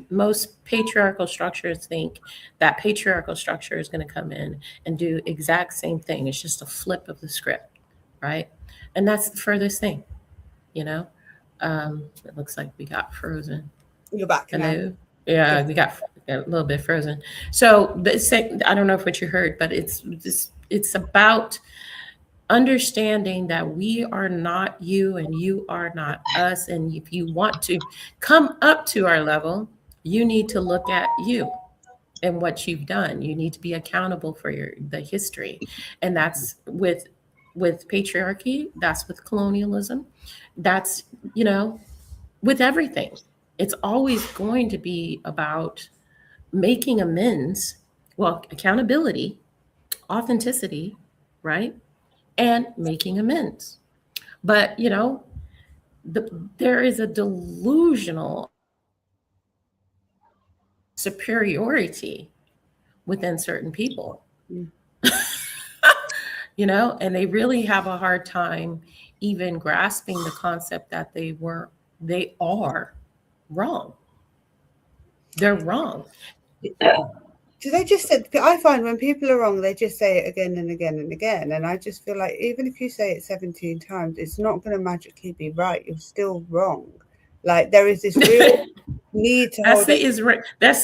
most patriarchal structures think that patriarchal structure is going to come in and do exact same thing. It's just a flip of the script, right? And that's the furthest thing, you know. It looks like we got frozen. You're back now. Hello? Yeah, we got a little bit frozen. So I don't know if what you heard, but it's about understanding that we are not you and you are not us. And if you want to come up to our level, you need to look at you and what you've done. You need to be accountable for the history. And that's with patriarchy, that's with colonialism, that's, you know, with everything. It's always going to be about making amends, well, accountability, authenticity, right? And making amends. But, you know, there is a delusional superiority within certain people, you know, and they really have a hard time even grasping the concept that they are wrong. They're wrong. So they just said, I find when people are wrong, they just say it again and again and again. And I just feel like even if you say it 17 times, it's not going to magically be right. You're still wrong. Like, there is this real need to that's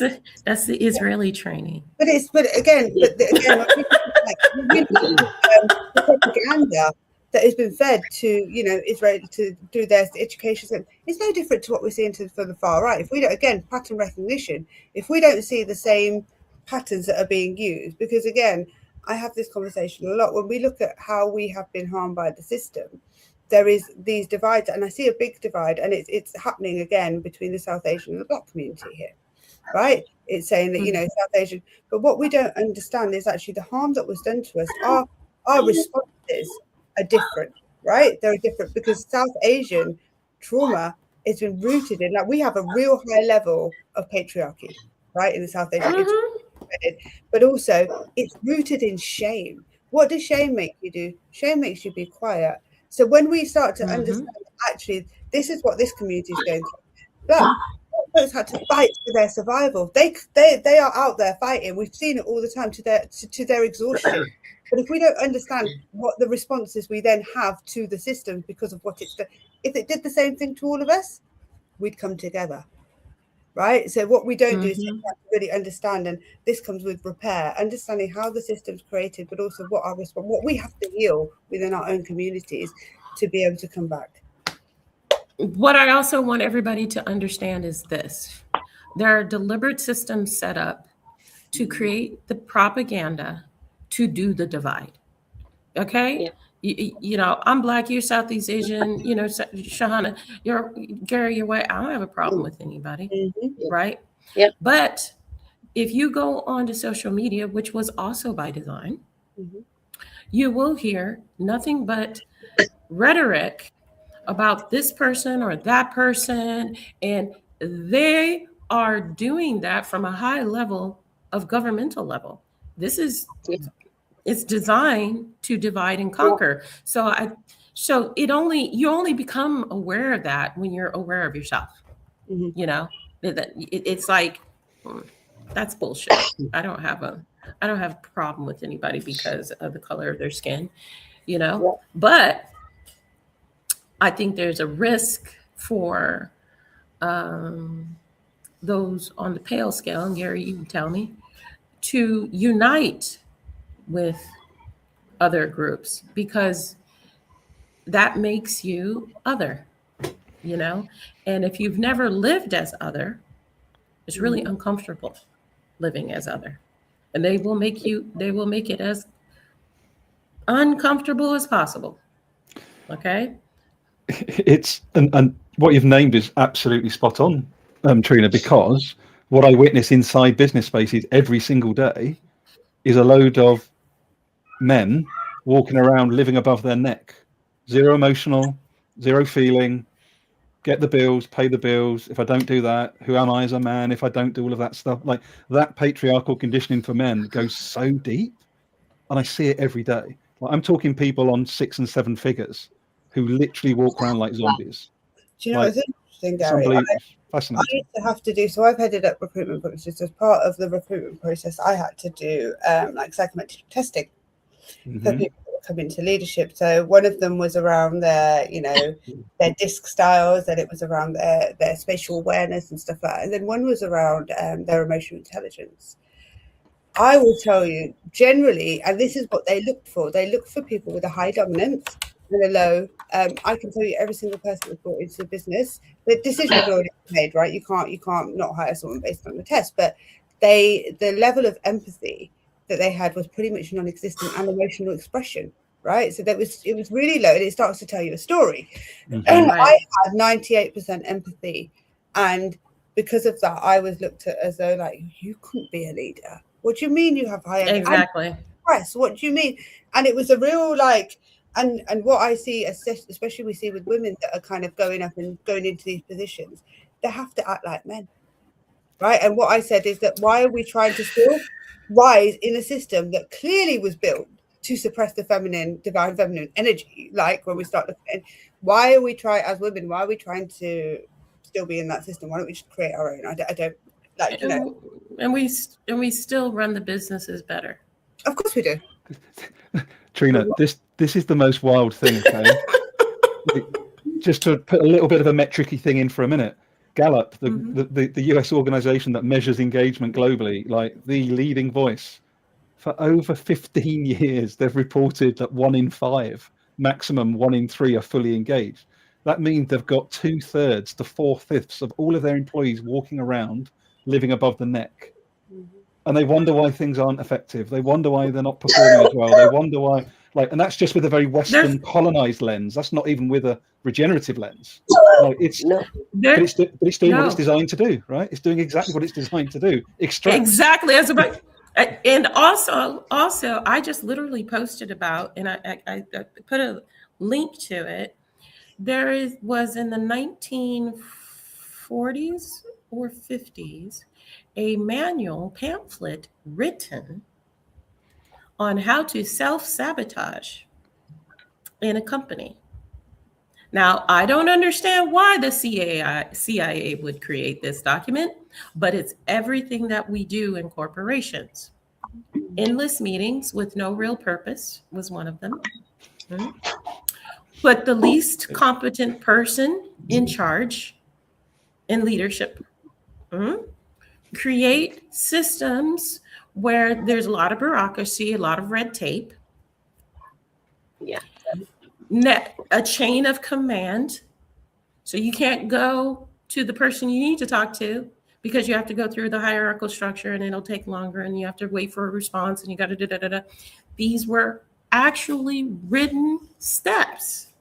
the Israeli training. But again, the propaganda that has been fed to, you know, Israel to do their education. It's no different to what we're seeing for the far right. If we don't, again, pattern recognition, if we don't see the same patterns that are being used, because again, I have this conversation a lot when we look at how we have been harmed by the system. There is these divides, and I see a big divide, and it's happening again between the South Asian and the Black community here, right? It's saying that, you know, South Asian, but what we don't understand is actually the harm that was done to us. Our responses are different, right? They're different because South Asian trauma has been rooted in, like, we have a real high level of patriarchy, right, in the South Asian. But also it's rooted in shame. What does shame make you do? Shame makes you be quiet. So when we start to understand actually this is what this community is going through, Black folks had to fight for their survival. They are out there fighting. We've seen it all the time to their exhaustion. But if we don't understand what the responses we then have to the system because of what it's done, if it did the same thing to all of us, we'd come together. Right. So what we don't do is really understand, and this comes with repair, understanding how the system's created, but also what we have to heal within our own communities to be able to come back. What I also want everybody to understand is this: there are deliberate systems set up to create the propaganda to do the divide. Okay. Yeah. You know, I'm Black, you're Southeast Asian, you know, Sahana, Gary, you're white. I don't have a problem with anybody, right? Yeah. But if you go onto social media, which was also by design, you will hear nothing but rhetoric about this person or that person, and they are doing that from a high level of governmental level. This is it's designed to divide and conquer. So So you only become aware of that when you're aware of yourself. Mhm. You know, it's like that's bullshit. I don't have a problem with anybody because of the color of their skin, you know. But I think there's a risk for those on the pale scale, and Gary, you can tell me, to unite with other groups because that makes you other, you know. And if you've never lived as other, it's really uncomfortable living as other, and they will make it as uncomfortable as possible. Okay. It's and what you've named is absolutely spot on, Trina, because what I witness inside business spaces every single day is a load of men walking around living above their neck, zero emotional, zero feeling, get the bills, pay the bills. If I don't do that, who am I as a man? If I don't do all of that stuff, like that patriarchal conditioning for men goes so deep, and I see it every day. Like, I'm talking people on 6 and 7 figures who literally walk around like zombies. Do you know Like, what's interesting, it's Gary? unbelievable. I Fascinating. used to have to do, so I've headed up recruitment processes. As part of the recruitment process, I had to do like psychometric testing for people that come into leadership. So one of them was around their, you know, their disc styles, and it was around their spatial awareness and stuff like that. And then one was around their emotional intelligence. I will tell you, generally, and this is what they look for people with a high dominance and a low. I can tell you every single person that's brought into the business, the decision is already made, right? You can't not hire someone based on the test, but the level of empathy that they had was pretty much non-existent, and emotional expression, right? So it was really low, and it starts to tell you a story. I had 98% empathy, and because of that, I was looked at as though, like, you couldn't be a leader. What do you mean you have high empathy? Exactly. Press. What do you mean? And it was a real, like, and what I see, especially we see with women that are kind of going up and going into these positions, they have to act like men, right? And what I said is that why are we trying to still rise in a system that clearly was built to suppress the divine feminine energy? Like, when we start looking at, why are we trying, as women, why are we trying to still be in that system? Why don't we just create our own? I don't like, you know. And we still run the businesses better. Of course we do. Trina, this is the most wild thing, okay? Just to put a little bit of a metricy thing in for a minute. Gallup, the US organization that measures engagement globally, like the leading voice, for over 15 years, they've reported that 1 in 5, maximum 1 in 3 are fully engaged. That means they've got 2/3 to 4/5 of all of their employees walking around living above the neck. And they wonder why things aren't effective. They wonder why they're not performing as well. They wonder why, like, and that's just with a very Western colonized lens. That's not even with a regenerative lens. Like, but it's doing what it's designed to do, right? It's doing exactly what it's designed to do. Extract. Exactly. As about, and also, I just literally posted about, and I put a link to it. Was in the 1940s or 50s a manual pamphlet written on how to self-sabotage in a company. Now, I don't understand why the CIA would create this document, but it's everything that we do in corporations. Endless meetings with no real purpose was one of them. But the least competent person in charge in leadership. Create systems where there's a lot of bureaucracy, a lot of red tape. Yeah. A chain of command. So you can't go to the person you need to talk to because you have to go through the hierarchical structure, and it'll take longer, and you have to wait for a response, and you got to da-da-da-da. These were actually written steps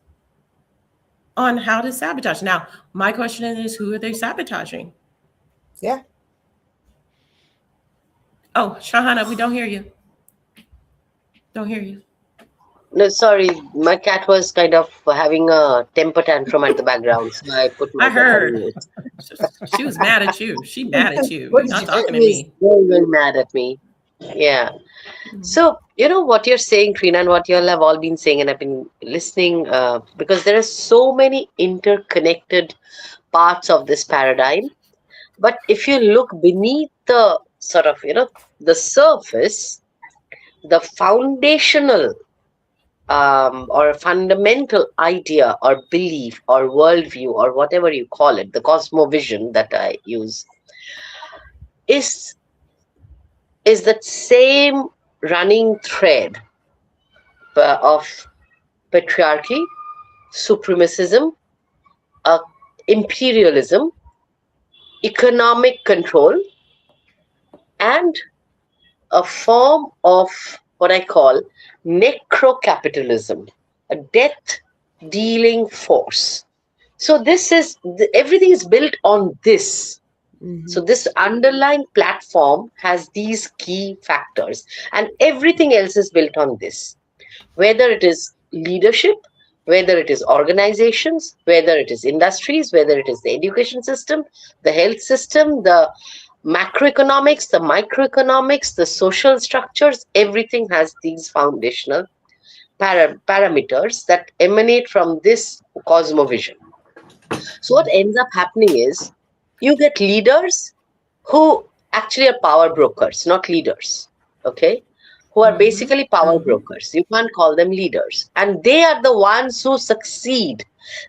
on how to sabotage. Now, my question is, who are they sabotaging? Yeah. Oh, Sahana, we don't hear you. Don't hear you. No, sorry, my cat was kind of having a temper tantrum at the background, so I put my. I heard. She was mad at you. She mad at you. You're not talking to She's me. very, very mad at me. Yeah. So You know what you're saying, Trina, and what you all have all been saying, and I've been listening because there are so many interconnected parts of this paradigm. But if you look beneath the sort of, the surface, the foundational or fundamental idea or belief or worldview or whatever you call it, the cosmovision that I use, is that same running thread of patriarchy, supremacism, uh, imperialism, economic control, and a form of what I call necrocapitalism, a death dealing force. So everything is built on this. So this underlying platform has these key factors, and everything else is built on this. Whether it is leadership, whether it is organizations, whether it is industries, whether it is the education system, the health system, the macroeconomics, the microeconomics, the social structures, everything has these foundational parameters that emanate from this cosmovision. So what ends up happening is you get leaders who actually are power brokers, not leaders, okay? Who are basically power brokers. You can't call them leaders. And they are the ones who succeed.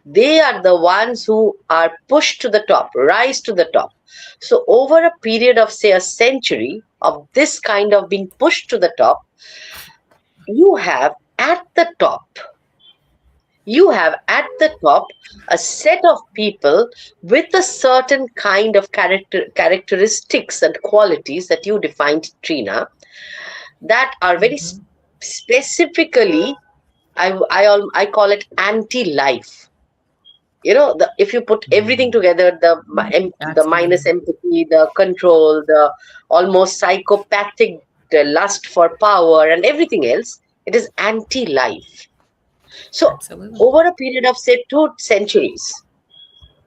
They are the ones who are pushed to the top, rise to the top. So over a period of, say, a century of this kind of being pushed to the top, you have at the top a set of people with a certain kind of characteristics and qualities that you defined, Trina, that are very specifically, I call it anti-life. If you put everything together, the minus empathy, the control, the almost psychopathic, the lust for power, and everything else, it is anti-life. So over a period of, say, 2 centuries,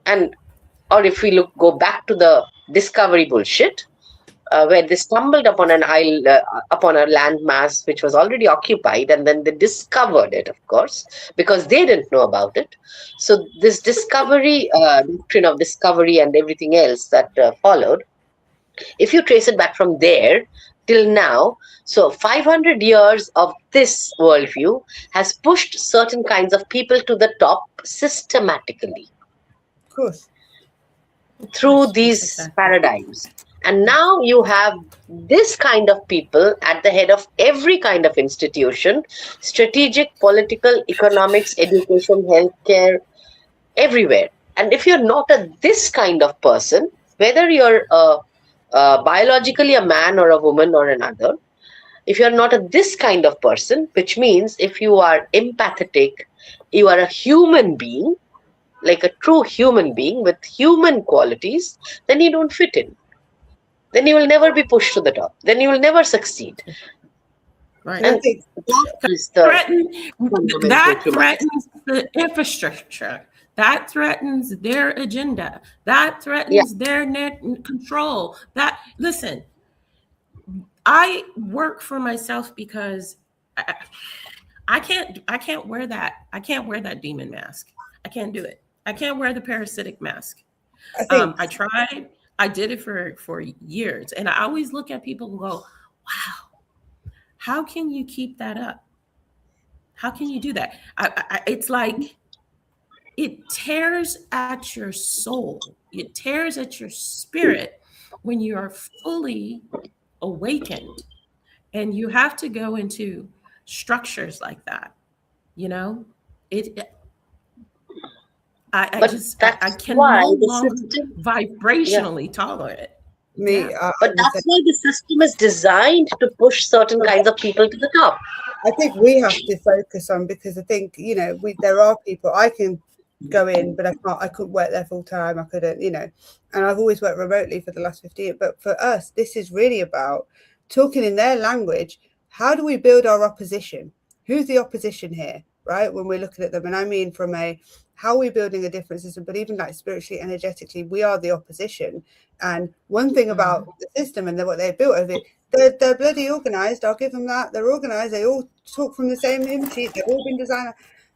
or if we go back to the discovery bullshit, where they stumbled upon an isle, upon a landmass which was already occupied, and then they discovered it, of course, because they didn't know about it. So this discovery, doctrine of discovery and everything else that followed, if you trace it back from there till now, so 500 years of this worldview has pushed certain kinds of people to the top systematically. Of course. Through these paradigms. And now you have this kind of people at the head of every kind of institution, strategic, political, economics, education, healthcare, everywhere. And if you're not this kind of person, whether you're biologically a man or a woman or another, if you're not this kind of person, which means if you are empathetic, you are a human being, like a true human being with human qualities, then you don't fit in. Then you will never be pushed to the top. Then you will never succeed. Right. And that threatens the infrastructure. That threatens their agenda. That threatens their net control. Listen, I work for myself because I can't wear that. I can't wear that demon mask. I can't do it. I can't wear the parasitic mask. I tried. I did it for years. And I always look at people and go, wow, how can you keep that up? How can you do that? It's like it tears at your soul. It tears at your spirit when you are fully awakened. And you have to go into structures like that. I can no longer vibrationally tolerate it. But that's why the system is designed to push certain kinds of people to the top. I think we have to focus on, because I think, there are people I can go in, but I couldn't work there full time. I couldn't, and I've always worked remotely for the last 15 years. But for us, this is really about talking in their language. How do we build our opposition? Who's the opposition here, right? When we're looking at them, and I mean from how are we building a different system, but even like spiritually, energetically, we are the opposition. And one thing about the system and what they built over it, They're bloody organised. I'll give them that. They're organised. They all talk from the same hymn sheet. They've all been designed.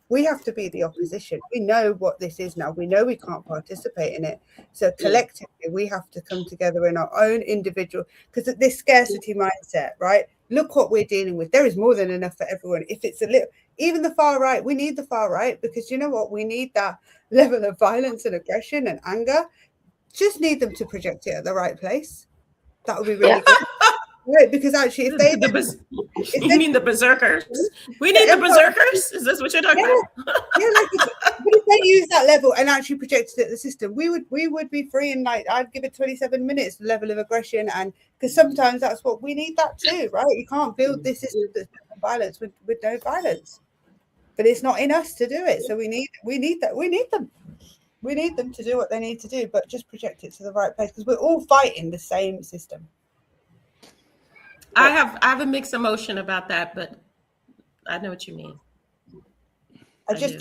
We have to be the opposition. We know what this is now. We know we can't participate in it. So collectively, we have to come together in our own individual, because this scarcity mindset, right? Look what we're dealing with. There is more than enough for everyone. If it's a little, even the far right, we need the far right, because you know what? We need that level of violence and aggression and anger. Just need them to project it at the right place. That would be really good. Right, because actually, if they you mean the berserkers? We need the berserkers. Is this what you're talking about? But if they use that level and actually projected it at the system, we would be free. And like, I'd give it 27 minutes level of aggression, and because sometimes that's what we need, that too, right? You can't build this system that's violence with no violence, but it's not in us to do it. So we need them to do what they need to do, but just project it to the right place, because we're all fighting the same system. I have a mixed emotion about that, but I know what you mean. I just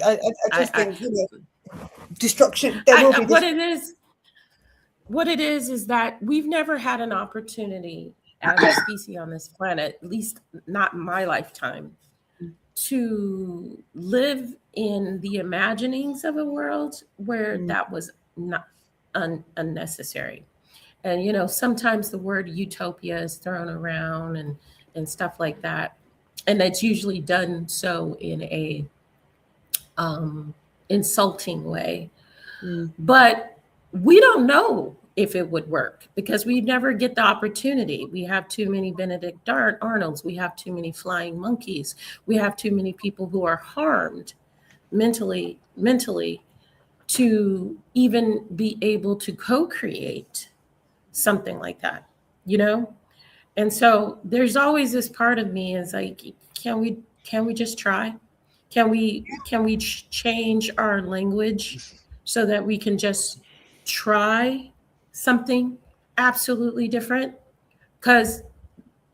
think, you know, destruction. What it is that we've never had an opportunity as a species on this planet, at least not in my lifetime, to live in the imaginings of a world where that was not unnecessary. And, you know, sometimes the word utopia is thrown around and stuff like that. And that's usually done so in a insulting way. But we don't know if it would work, because we never get the opportunity. We have too many Benedict Arnolds. We have too many flying monkeys. We have too many people who are harmed mentally to even be able to co-create something like that, you know? And so there's always this part of me is like, can we just try? Can we change our language so that we can just try something absolutely different? Because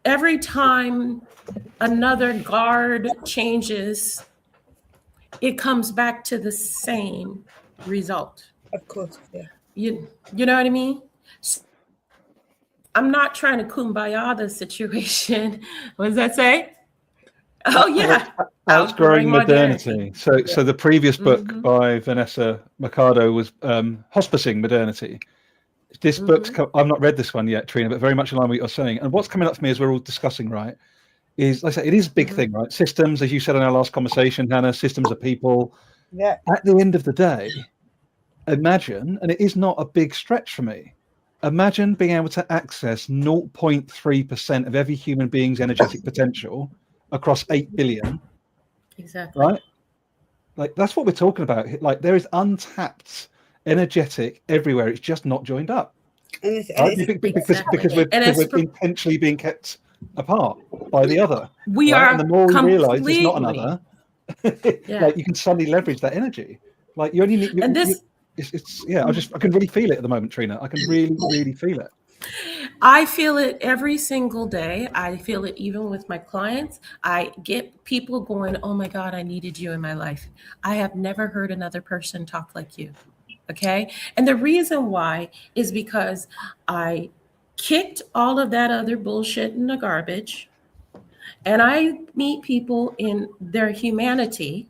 every time another guard changes, it comes back to the same result. Of course, yeah. You know what I mean? I'm not trying to kumbaya the situation. What does that say? Oh yeah, outgrowing modernity. So the previous book by Vanessa Mercado was hospicing modernity. This book's I've not read this one yet, Trina, but very much in line with what you're saying. And what's coming up for me as we're all discussing, right, is, like I say, it is a big thing, right? Systems, as you said in our last conversation, Hannah, systems are people. Yeah. At the end of the day, imagine, and it is not a big stretch for me, imagine being able to access 0.3% of every human being's energetic potential across 8 billion. Exactly. Right? Like, that's what we're talking about. Like, there is untapped energetic everywhere. It's just not joined up. Because we're intentionally being kept apart by the other. We are. And the more we realize there's not another, like, you can suddenly leverage that energy. Like, you only need. I can really feel it at the moment, Trina. I can really feel it. I feel it every single day. I feel it even with my clients. I get people going, oh my God, I needed you in my life. I have never heard another person talk like you. Okay. And the reason why is because I kicked all of that other bullshit in the garbage, and I meet people in their humanity,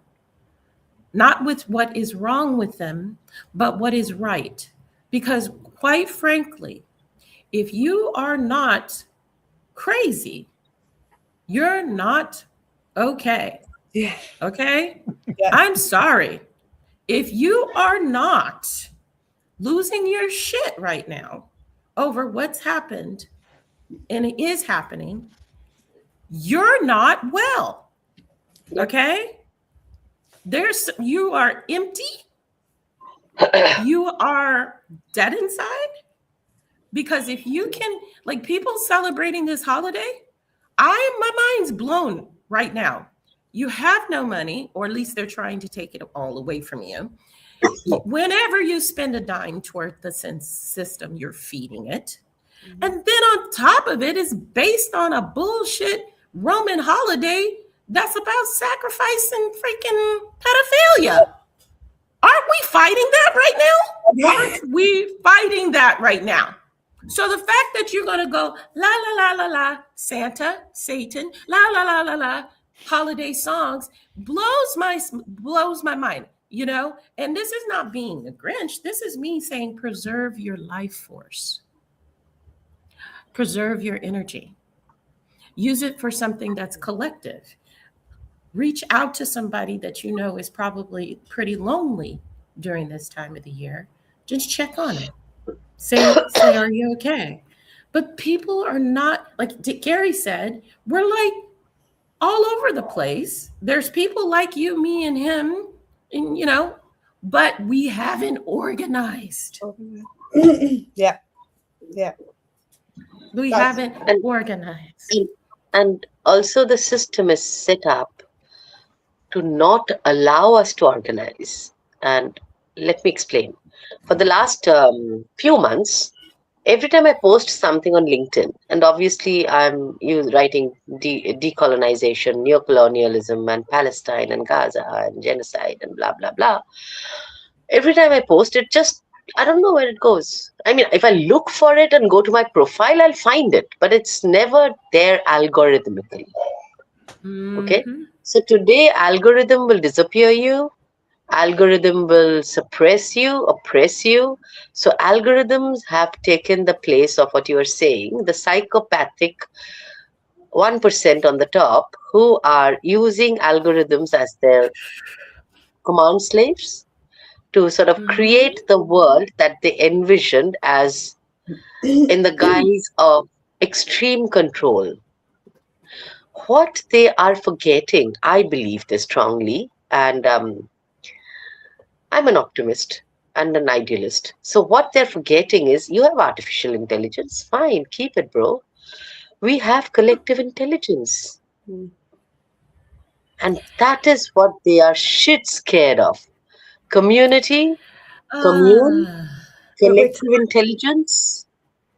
not with what is wrong with them, but what is right. Because quite frankly, if you are not crazy, you're not okay. Yeah. Okay? Yeah. I'm sorry. If you are not losing your shit right now over what's happened, and it is happening, you're not well. Okay? You are empty. You are dead inside. Because if you can, like, people celebrating this holiday, my mind's blown right now. You have no money, or at least they're trying to take it all away from you. Whenever you spend a dime toward the system, you're feeding it. And then on top of it is based on a bullshit Roman holiday that's about sacrifice and freaking pedophilia. Aren't we fighting that right now? Aren't we fighting that right now? So the fact that you're going to go la la la la la Santa, Satan, la la la la la holiday songs blows my mind, you know? And this is not being a Grinch. This is me saying preserve your life force. Preserve your energy. Use it for something that's collective. Reach out to somebody that you know is probably pretty lonely during this time of the year. Just check on them. Say, are you okay? But people are not, like Gary said, we're like all over the place. There's people like you, me, and him, and you know, but we haven't organized. Yeah. We haven't organized. And also the system is set up to not allow us to organize. And let me explain. For the last few months, every time I post something on LinkedIn, and obviously I'm writing decolonization, neocolonialism, and Palestine, and Gaza, and genocide, and blah, blah, blah. Every time I post it, I don't know where it goes. I mean, if I look for it and go to my profile, I'll find it, but it's never there algorithmically. Okay? So today, algorithm will disappear you. Algorithm will suppress you, oppress you. So algorithms have taken the place of what you are saying, the psychopathic 1% on the top who are using algorithms as their command slaves to sort of create the world that they envisioned as in the guise of extreme control. What they are forgetting, I believe this strongly, and I'm an optimist and an idealist. So what they're forgetting is you have artificial intelligence. Fine, keep it, bro. We have collective intelligence. And that is what they are shit scared of. Community, collective intelligence.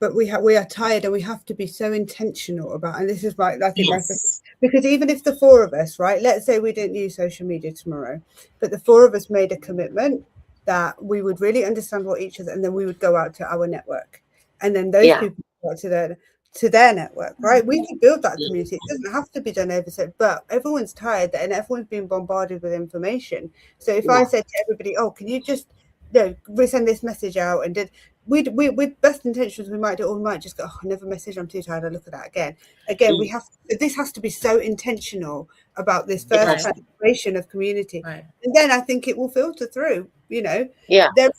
But we are tired, and we have to be so intentional about, and this is my, I think, Yes. because even if the four of us, right, let's say we didn't use social media tomorrow, but the four of us made a commitment that we would really understand what each other, and then we would go out to our network, and then those people go out to their network, right? We can build that community. It doesn't have to be done overnight, but everyone's tired and everyone's being bombarded with information. So if I said to everybody, oh, can you just resend this message out, and did we with best intentions we might do, or we might just go, oh, I never message, I'm too tired, I'll look at that again. We have this has to be so intentional about this first transformation of community, and then I think it will filter through, you know.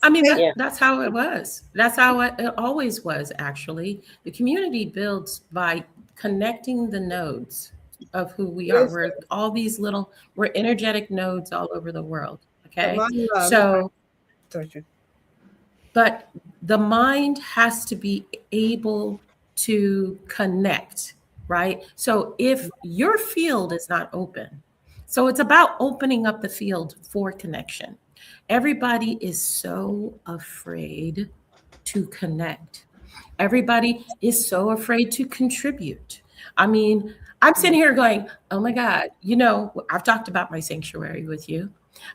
I mean, that's how it was. That's how it always was, actually. The community builds by connecting the nodes of who we are. We're all these little, we're energetic nodes all over the world. Okay. But the mind has to be able to connect, right? So if your field is not open, so it's about opening up the field for connection. Everybody is so afraid to connect. Everybody is so afraid to contribute. I mean, I'm sitting here going, oh my God, you know, I've talked about my sanctuary with you.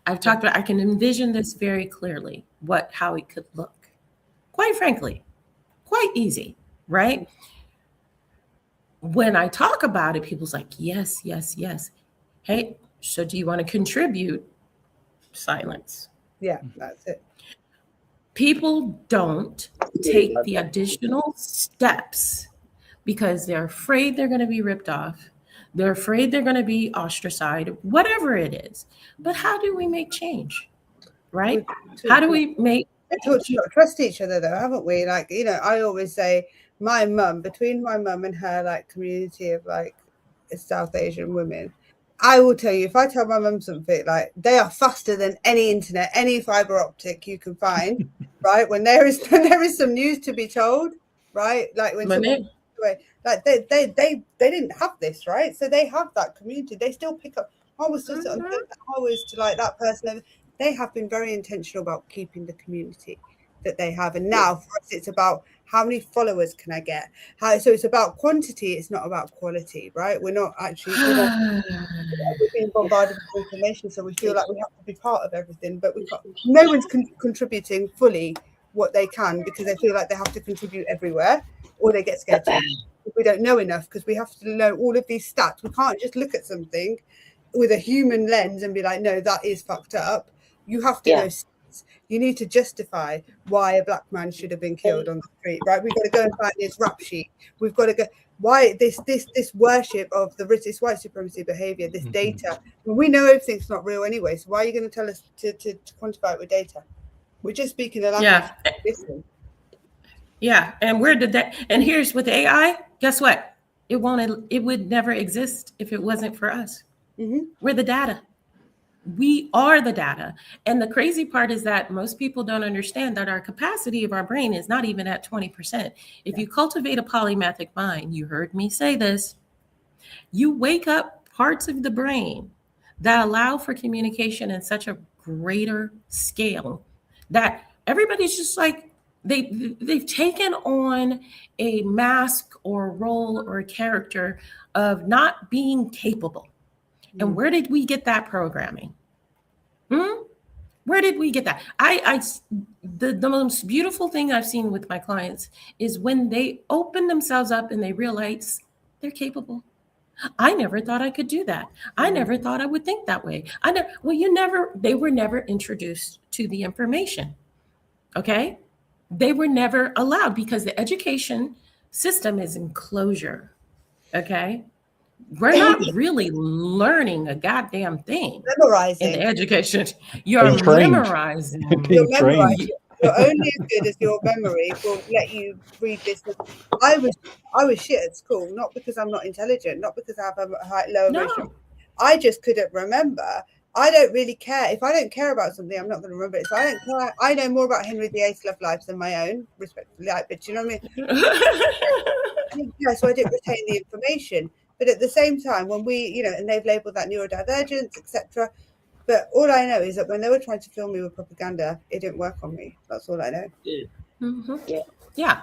I can envision this very clearly, how it could look. Quite frankly, quite easy, right? When I talk about it, people's like, yes. Hey, so do you want to contribute? Silence. Yeah, that's it. People don't take the additional steps because they're afraid they're going to be ripped off. They're afraid they're going to be ostracized, whatever it is. But how do we make change, right? How do we make trust each other, though, haven't we? Like, you know, I always say my mum, between my mum and her like community of like South Asian women, I will tell you, if I tell my mum something, like, they are faster than any internet, any fiber optic you can find, right? When there is some news to be told, right? Like when someone, like they didn't have this, right? So they have that community. They still pick up. I was just always to like that person. They have been very intentional about keeping the community that they have, and now for us, it's about how many followers can I get? So it's about quantity. It's not about quality, right? We're not actually we're being bombarded with information, so we feel like we have to be part of everything, but no one's contributing fully what they can because they feel like they have to contribute everywhere, or they get scared too. We don't know enough because we have to know all of these stats. We can't just look at something with a human lens and be like, no, that is fucked up. You have to know stats. You need to justify why a black man should have been killed on the street, right? We've got to go and find this rap sheet. We've got to go why this worship of the this white supremacy behavior, this data. Well, we know everything's not real anyway. So why are you going to tell us to quantify it with data? We're just speaking a language. Yeah, and where did that? And here's with AI. Guess what? It would never exist if it wasn't for us. We're the data. We are the data. And the crazy part is that most people don't understand that our capacity of our brain is not even at 20%. If you cultivate a polymathic mind, you heard me say this, you wake up parts of the brain that allow for communication in such a greater scale that everybody's just like, they've taken on a mask or a role or a character of not being capable. And where did we get that programming? Where did we get that? The most beautiful thing I've seen with my clients is when they open themselves up and they realize they're capable. I never thought I could do that. I never thought I would think that way. They were never introduced to the information. Okay? They were never allowed because the education system is in closure. Okay? We're not really learning a goddamn thing. Memorizing. In the education. You're memorizing. You're memorizing. You're only as good as your memory will let you read this. I was shit at school, not because I'm not intelligent, not because I have a low emotion. I just couldn't remember. I don't really care. If I don't care about something, I'm not going to remember it. If I don't care, I know more about Henry VIII's love life than my own, respectfully. But you know what I mean? Yeah, so I didn't retain the information. But at the same time, when we, and they've labeled that neurodivergence, etc. But all I know is that when they were trying to kill me with propaganda, it didn't work on me. That's all I know. Yeah.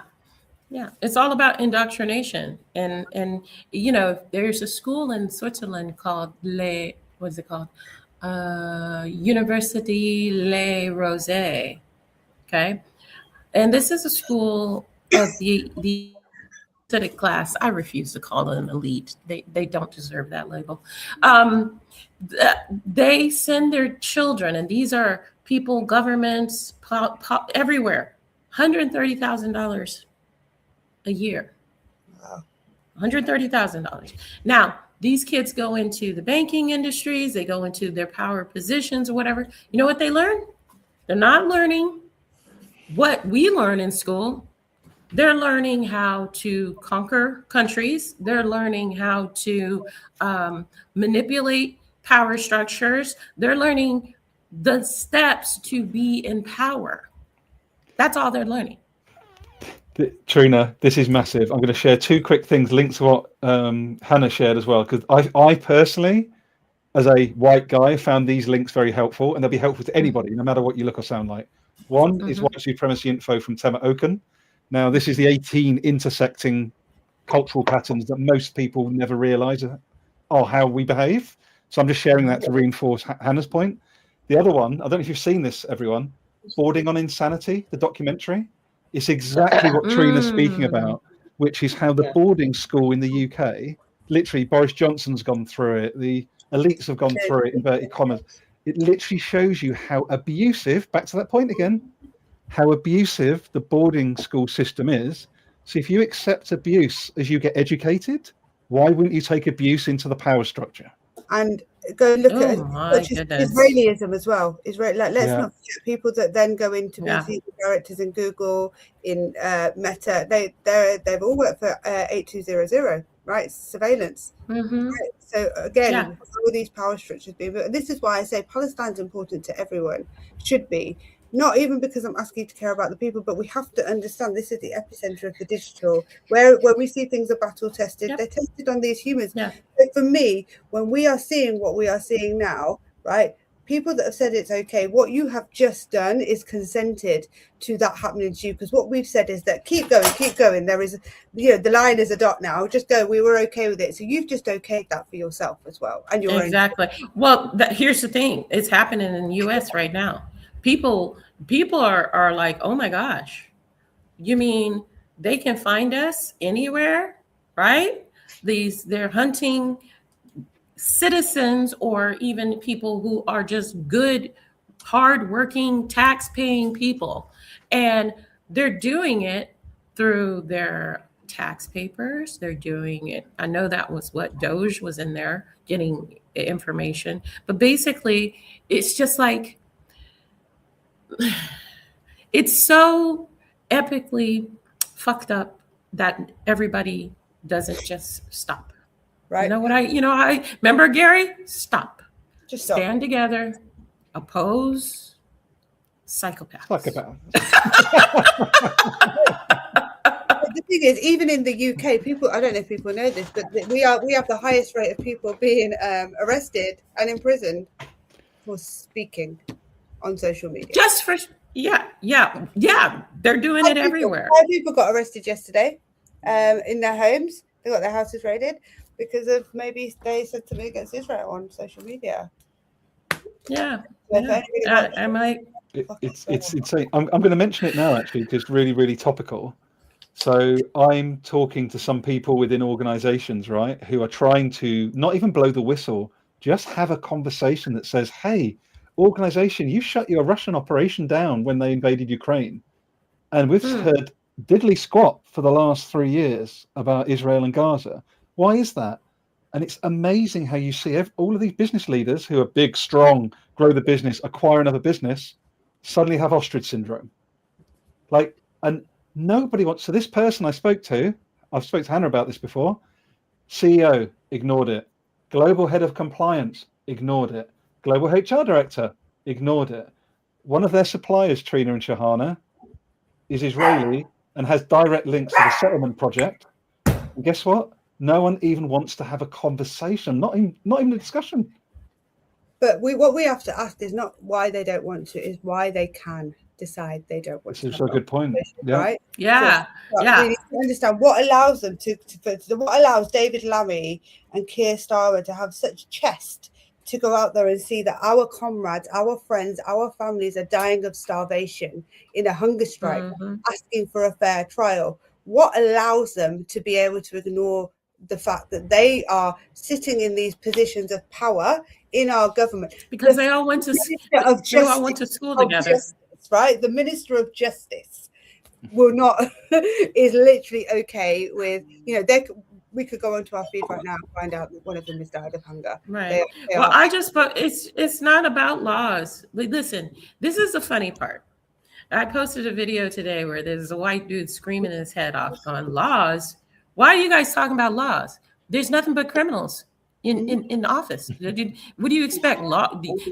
It's all about indoctrination. And there's a school in Switzerland called University Les Roses. Okay. And this is a school of the class. I refuse to call them elite. They don't deserve that label. They send their children, and these are people, governments, everywhere, $130,000 a year. Wow. $130,000. Now, these kids go into the banking industries, they go into their power positions or whatever. You know what they learn? They're not learning what we learn in school. They're learning how to conquer countries. They're learning how to manipulate power structures. They're learning the steps to be in power. That's all they're learning. Trina, this is massive. I'm going to share two quick things, linked to what Hannah shared as well, because I personally, as a white guy, found these links very helpful, and they'll be helpful to anybody, no matter what you look or sound like. One is white supremacy info from Tema Okun. Now, this is the 18 intersecting cultural patterns that most people never realize are how we behave. So I'm just sharing that to reinforce Hannah's point. The other one, I don't know if you've seen this, everyone, Boarding on Insanity, the documentary. It's exactly what Trina's speaking about, which is how the boarding school in the UK, literally Boris Johnson's gone through it, the elites have gone through it, inverted commas. It literally shows you how abusive, back to that point again, how abusive the boarding school system is. So if you accept abuse as you get educated, why wouldn't you take abuse into the power structure? And go look at Israelism as well. Let's not forget people that then go into being directors in Google, in Meta. They've all worked for 8200, right? Surveillance. Right? So again, all these power structures being. But this is why I say Palestine's important to everyone. Should be. Not even because I'm asking you to care about the people, but we have to understand this is the epicenter of the digital, where we see things are battle tested. They're tested on these humans. But for me, when we are seeing what we are seeing now, right? People that have said it's okay, what you have just done is consented to that happening to you. Because what we've said is that keep going. There is, the line is a dot now. Just go. We were okay with it. So you've just okayed that for yourself as well. And your exactly. Well, here's the thing. It's happening in the US right now. People are like, oh my gosh, you mean they can find us anywhere, right? They're hunting citizens or even people who are just good, hardworking, tax-paying people, and they're doing it through their tax papers. They're doing it. I know that was what Doge was in there getting information, but basically, it's just like it's so epically fucked up that everybody doesn't just stop. Right. You know what I remember, Gary? Stop. Just stop. Stand together, oppose psychopaths. The thing is, even in the UK, people, I don't know if people know this, but we have the highest rate of people being arrested and imprisoned for speaking on social media. Just for yeah. They're doing it everywhere. 5 people got arrested yesterday in their homes. They got their houses raided because of maybe they said something against Israel on social media. Yeah. I'm like, it's insane. I'm going to mention it now, actually, because it's really, really topical. So I'm talking to some people within organizations, right, who are trying to not even blow the whistle, just have a conversation that says, hey, organization, you shut your Russian operation down when they invaded Ukraine. And we've heard diddly squat for the last 3 years about Israel and Gaza. Why is that? And it's amazing how you see all of these business leaders who are big, strong, grow the business, acquire another business, suddenly have ostrich syndrome. And nobody wants. So this person I've spoke to Hannah about this before. CEO ignored it. Global head of compliance ignored it. Global HR director ignored it. One of their suppliers, Trina and Sahana, is Israeli and has direct links to the settlement project. And guess what? No one even wants to have a conversation, not even a discussion. But what we have to ask is not why they don't want to, is why they can decide they don't want to. This is a good point. Yeah. Right? Yeah. So, we need to understand what allows them what allows David Lammy and Keir Starmer to have such chest to go out there and see that our comrades, our friends, our families are dying of starvation in a hunger strike, asking for a fair trial. What allows them to be able to ignore the fact that they are sitting in these positions of power in our government? Because they all went to school together. Justice, right? The Minister of Justice will not is literally okay with, we could go onto our feed right now and find out that one of them has died of hunger. Right. It's not about laws. Listen, this is the funny part. I posted a video today where there's a white dude screaming his head off on laws. Why are you guys talking about laws? There's nothing but criminals in office. What do you expect?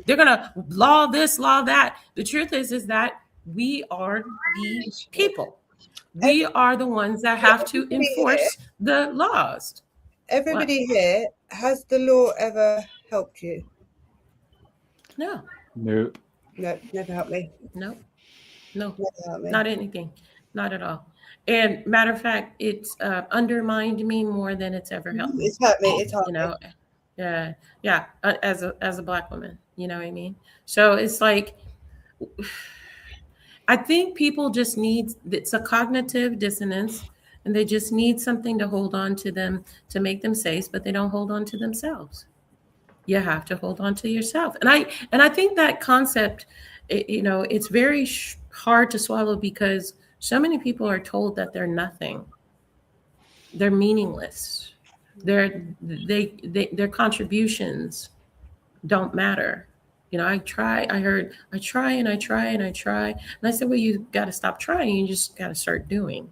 They're gonna law this, law that. The truth is that we are the people. We are the ones that have to enforce the laws. Everybody here, has the law ever helped you? No. Nope. No, never helped me. No, not anything, not at all. And matter of fact, it's undermined me more than it's ever helped me. It's hurt me. It's hard. Yeah. As a Black woman, you know what I mean. So it's like, I think people just need. It's a cognitive dissonance, and they just need something to hold on to them to make them safe, but they don't hold on to themselves. You have to hold on to yourself, and I think that concept, it's very hard to swallow because so many people are told that they're nothing, they're meaningless, their contributions don't matter. I try, and I try. And I said, well, you got to stop trying. You just got to start doing.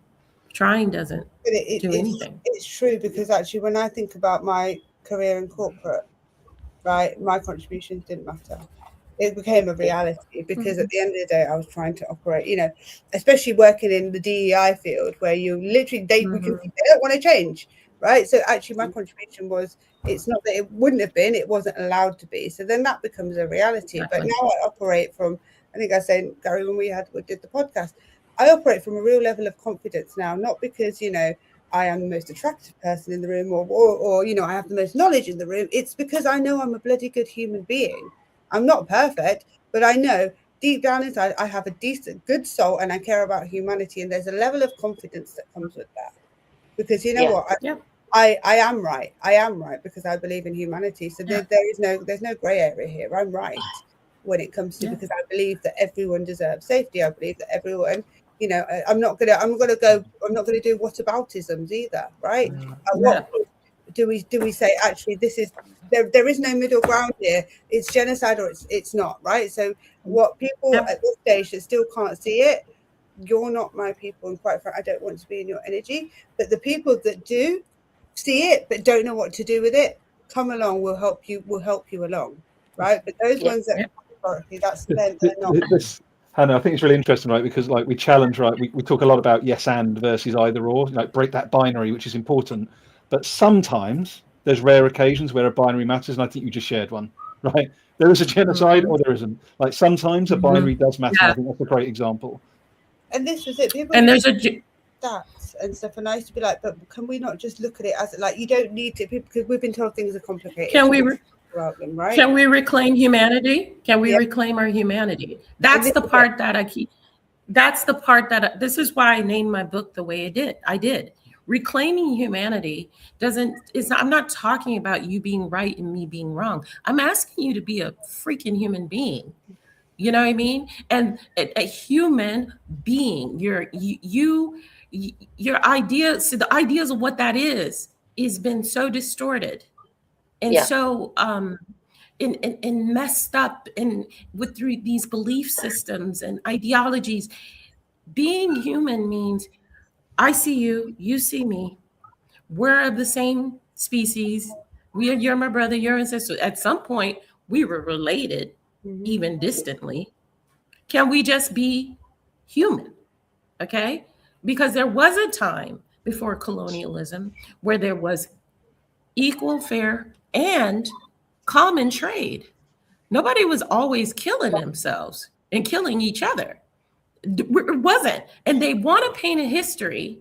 Trying doesn't do anything. It's true, because actually when I think about my career in corporate, right, my contributions didn't matter. It became a reality because at the end of the day, I was trying to operate, especially working in the DEI field where you literally, they don't want to change, right? So actually my contribution was, it's not that it wouldn't have been, it wasn't allowed to be. So then that becomes a reality. Exactly. But now I operate from, I think I said, Gary, when we did the podcast, I operate from a real level of confidence now, not because, I am the most attractive person in the room or I have the most knowledge in the room. It's because I know I'm a bloody good human being. I'm not perfect, but I know deep down inside, I have a decent, good soul, and I care about humanity. And there's a level of confidence that comes with that, because you know what, I am right. I am right because I believe in humanity. So there's no gray area here. I'm right when it comes to, because I believe that everyone deserves safety. I believe that everyone, you know, I'm not gonna do whataboutisms either, right? What do we say? Actually, this is there is no middle ground here. It's genocide or it's not, right? So what people at this stage that still can't see it, you're not my people, and quite frankly, I don't want to be in your energy. But the people that do see it but don't know what to do with it, come along. We'll help you along, right? But those ones that that's they're not. Hannah, I think it's really interesting, right? Because like we challenge, right? We talk a lot about yes and versus either or, like break that binary, which is important. But sometimes there's rare occasions where a binary matters, and I think you just shared one, right? There is a genocide or there isn't. Like sometimes a binary does matter. I think that's a great example. And this was it. People and there's stats and stuff, and I used to be like, but can we not just look at it as like, you don't need to, because we've been told things are complicated. Can we right? Can we reclaim humanity? Can we reclaim our humanity? That's the part that I keep. That's the part that this is why I named my book the way I did. Reclaiming humanity I'm not talking about you being right and me being wrong. I'm asking you to be a freaking human being. You know what I mean? And a human being, your ideas, so the ideas of what that is been so distorted and so and messed up and through these belief systems and ideologies. Being human means I see you, you see me. We're of the same species. You're my brother, you're ancestor. At some point, we were related, even distantly. Can we just be human? Okay? Because there was a time before colonialism where there was equal, fair, and common trade. Nobody was always killing themselves and killing each other. It wasn't. And they want to paint a history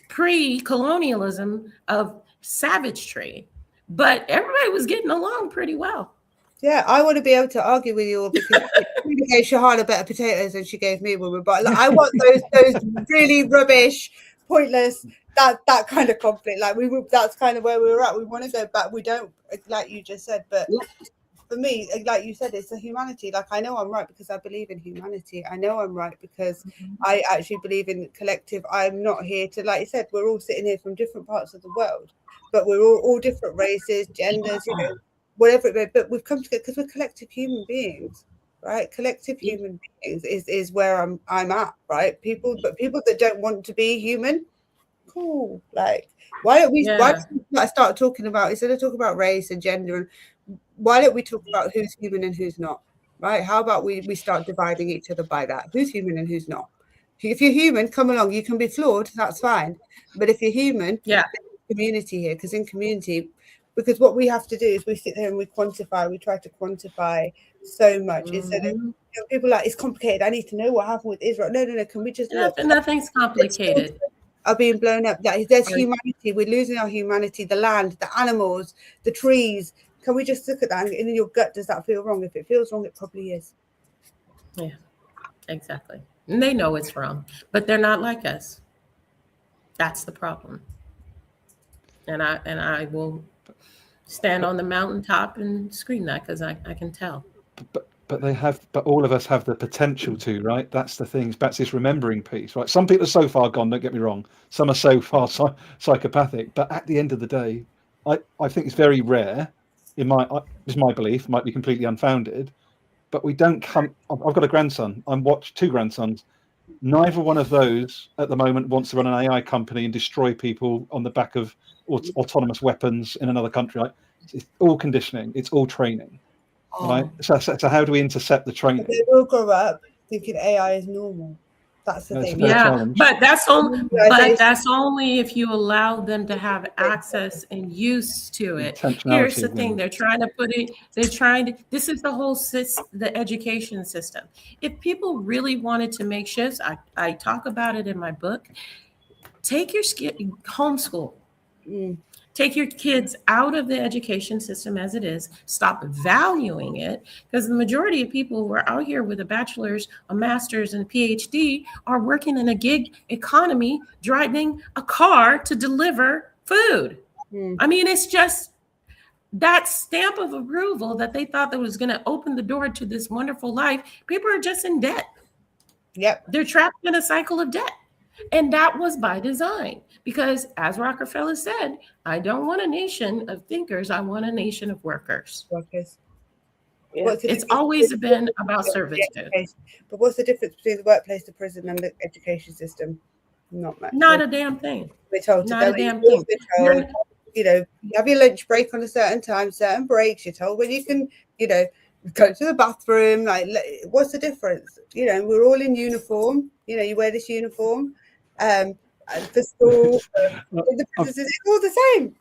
pre-colonialism of savage trade, but everybody was getting along pretty well. Yeah, I want to be able to argue with you all because you gave Sahana better potatoes than she gave me, woman. But like, I want those really rubbish, pointless, that kind of conflict. Like that's kind of where we were at. We want to go back. We don't, like you just said, but for me, like you said, it's a humanity. Like I know I'm right because I believe in humanity. I know I'm right because I actually believe in collective. I'm not here to, like you said, we're all sitting here from different parts of the world, but we're all different races, genders, you know, whatever it may be. But we've come together because we're collective human beings, right? Collective human beings is where I'm at, right? People that don't want to be human, cool. Like why don't we start talking about, instead of talking about race and gender, and why don't we talk about who's human and who's not, right? How about we start dividing each other by that? Who's human and who's not? If you're human, come along. You can be flawed, that's fine. But if you're human, there's community here, because in community, because what we have to do is we sit there and we try to quantify so much instead of, you know, people like, it's complicated. I need to know what happened with Israel. No. Can we just look? Nothing's complicated. Are being blown up. There's humanity. We're losing our humanity. The land, the animals, the trees. Can we just look at that? And in your gut, does that feel wrong? If it feels wrong, it probably is. Yeah, exactly. And they know it's wrong, but they're not like us. That's the problem. And I will stand on the mountaintop and scream that because I can tell. But all of us have the potential to, right? That's the thing. That's this remembering piece, right? Some people are so far gone, don't get me wrong. Some are so far psychopathic. But at the end of the day, I think it's very rare. This is my belief, might be completely unfounded, but we don't come. I've got a grandson. I'm watched 2 grandsons. Neither one of those at the moment wants to run an AI company and destroy people on the back of autonomous weapons in another country. Right? It's all conditioning. It's all training. Right? So how do we intercept the training? But they will grow up thinking AI is normal. That's the thing. Yeah, but that's only if you allow them to have access and use to it. Here's the thing: they're trying to put it. This is the whole the education system. If people really wanted to make shifts, I talk about it in my book. Take your homeschool. Take your kids out of the education system as it is. Stop valuing it, because the majority of people who are out here with a bachelor's, a master's, and a PhD are working in a gig economy, driving a car to deliver food. I mean, it's just that stamp of approval that they thought that was going to open the door to this wonderful life. People are just in debt. Yep. They're trapped in a cycle of debt. And that was by design, because as Rockefeller said, I don't want a nation of thinkers. I want a nation of workers. Workers. Yeah. It's always been about servitude. But what's the difference between the workplace, the prison, and the education system? Not much. Not a damn thing. We're told Not to a damn thing. told, you know, have your lunch break on a certain time, certain breaks. You're told when you can, you know, go to the bathroom. Like, what's the difference? You know, we're all in uniform. You know, you wear this uniform. For school, the businesses, it's all the same.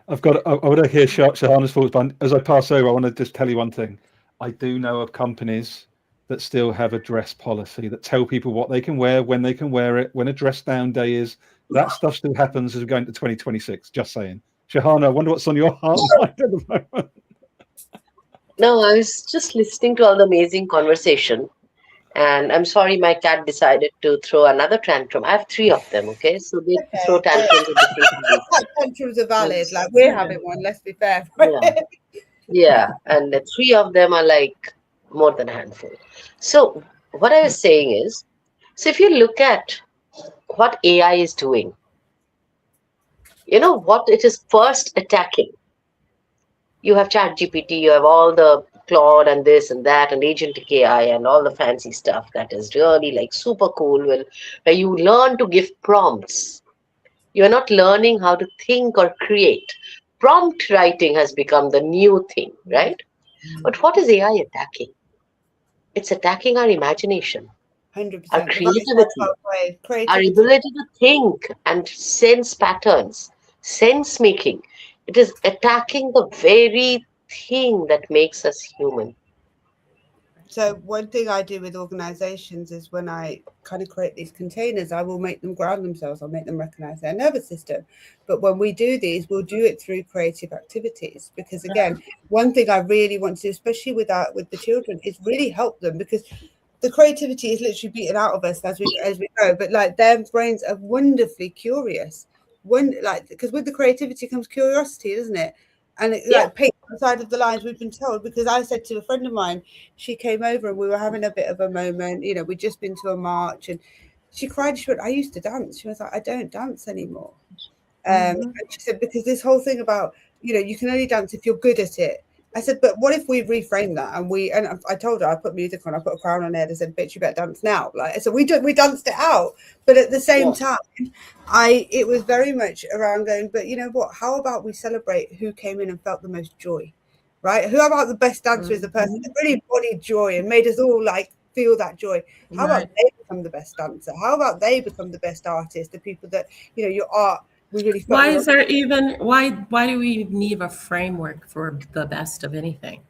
I want to hear Sahana's thoughts, but as I pass over, I want to just tell you one thing. I do know of companies that still have a dress policy that tell people what they can wear, when they can wear it, when a dress down day is. That stuff still happens as we go into 2026. Just saying. Sahana, I wonder what's on your heart at the moment. No, I was just listening to all the amazing conversation. And I'm sorry, my cat decided to throw another tantrum. I have 3 of them, okay? So they throw tantrums at different times. Tantrums are valid. Like, we're having one, let's be fair. Yeah, and the 3 of them are like more than a handful. So what I was saying is, so if you look at what AI is doing, you know what it is first attacking. You have ChatGPT, you have all the Claude and this and that and agentic AI and all the fancy stuff that is really like super cool, where you learn to give prompts. You're not learning how to think or create. Prompt writing has become the new thing, right? But what is AI attacking? It's attacking our imagination, 100%. our creativity, our Creativity. ability to think and sense patterns, sense making. It is attacking the very thing that makes us human. So one thing I do with organizations is when I kind of create these containers, I will make them ground themselves. I'll make them recognize their nervous system. But when we do these, we'll do it through creative activities. Because again, one thing I really want to do, especially with the children, is really help them, because the creativity is literally beaten out of us as we go. But like, their brains are wonderfully curious. Because with the creativity comes curiosity, doesn't it? And it like paint the side of the lines, we've been told. Because I said to a friend of mine, she came over and we were having a bit of a moment. You know, we'd just been to a march and she cried. She went, I used to dance. She was like, I don't dance anymore. And she said, because this whole thing about, you know, you can only dance if you're good at it. I said, but what if we reframe that? And I told her, I put music on, I put a crown on her, I said, bitch, you better dance now. Like, so we danced it out. But at the same time, it was very much around going, but you know what, how about we celebrate who came in and felt the most joy, right? Who about the best dancer is the person that really embodied joy and made us all like feel that joy? How about they become the best dancer? How about they become the best artist? The people that, you know, your art, we really felt. Why is there even, why do we need a framework for the best of anything?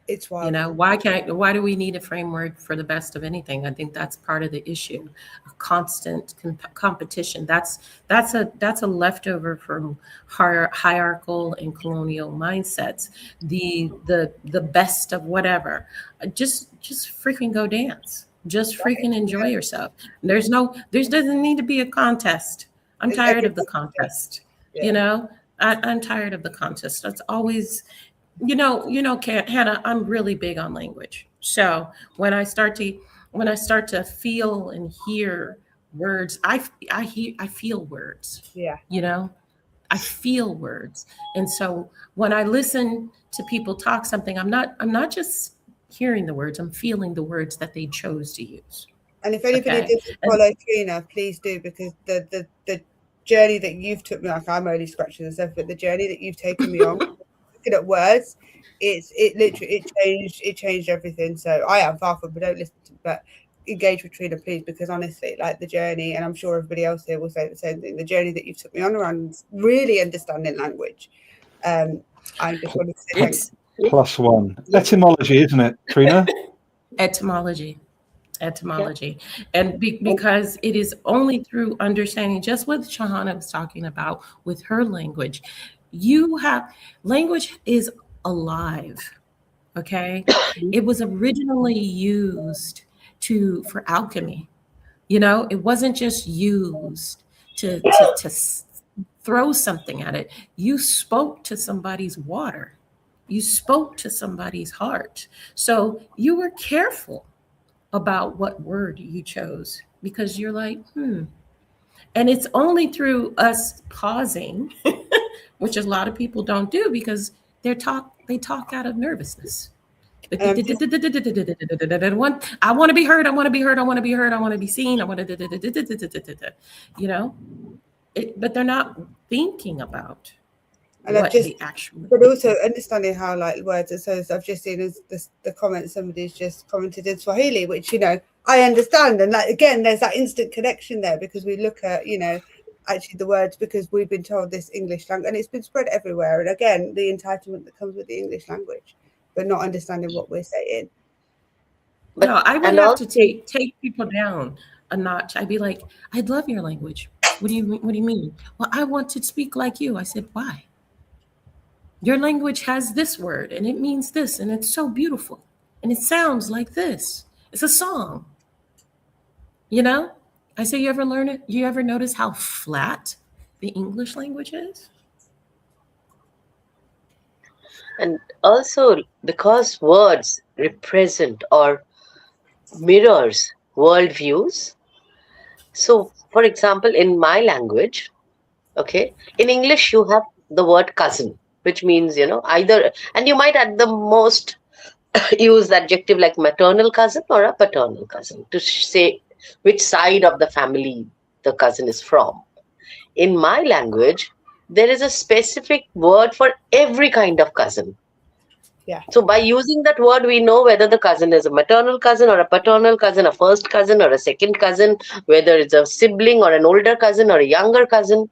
It's wild. You know, why do we need a framework for the best of anything? I think that's part of the issue. A constant competition. That's a leftover from hierarchical and colonial mindsets. The best of whatever. Just freaking go dance. Just freaking enjoy yourself. There doesn't need to be a contest. I'm tired of the contest. You know, I'm tired of the contest. That's always. You know, Hannah, I'm really big on language. So when I start to feel and hear words, I feel words. Yeah. You know, I feel words. And so when I listen to people talk something, I'm not just hearing the words, I'm feeling the words that they chose to use. And if anybody doesn't follow Trina, please do, because the journey that you've took me, like, I'm only scratching the surface, but the journey that you've taken me on, looking at words, it changed everything. So I am far from, but don't listen to, but engage with Trina, please, because honestly, like, the journey, and I'm sure everybody else here will say the same thing, the journey that you've took me on around really understanding language. I just want to say it's +1 etymology, isn't it, Trina? Etymology. And because it is only through understanding just what Sahana was talking about with her language, Language is alive. Okay. It was originally used for alchemy. It wasn't just used to throw something at it. You spoke to somebody's water. You spoke to somebody's heart. So you were careful about what word you chose because you're like, And it's only through us pausing, which a lot of people don't do because they talk out of nervousness. I want to be heard. I want to be heard. I want to be heard. I want to be seen. I want to, but they're not thinking about what they actually. But also understanding how like words are. So I've just seen the comment somebody's just commented in Swahili, which I understand, and like again, there's that instant connection there because we look at actually the words because we've been told this English language, and it's been spread everywhere. And again, the entitlement that comes with the English language, but not understanding what we're saying. But no, I would have to take people down a notch. I'd be like, I love your language. What do you mean? Well, I want to speak like you. I said, why? Your language has this word and it means this and it's so beautiful and it sounds like this. It's a song. I say, you ever learn it? You ever notice how flat the English language is? And also because words represent or mirrors worldviews. So, for example, in my language, okay, in English, you have the word cousin, which means, either, and you might at the most use the adjective like maternal cousin or a paternal cousin to say which side of the family the cousin is from. In my language, there is a specific word for every kind of cousin. Yeah. So by using that word, we know whether the cousin is a maternal cousin or a paternal cousin, a first cousin or a second cousin, whether it's a sibling or an older cousin or a younger cousin.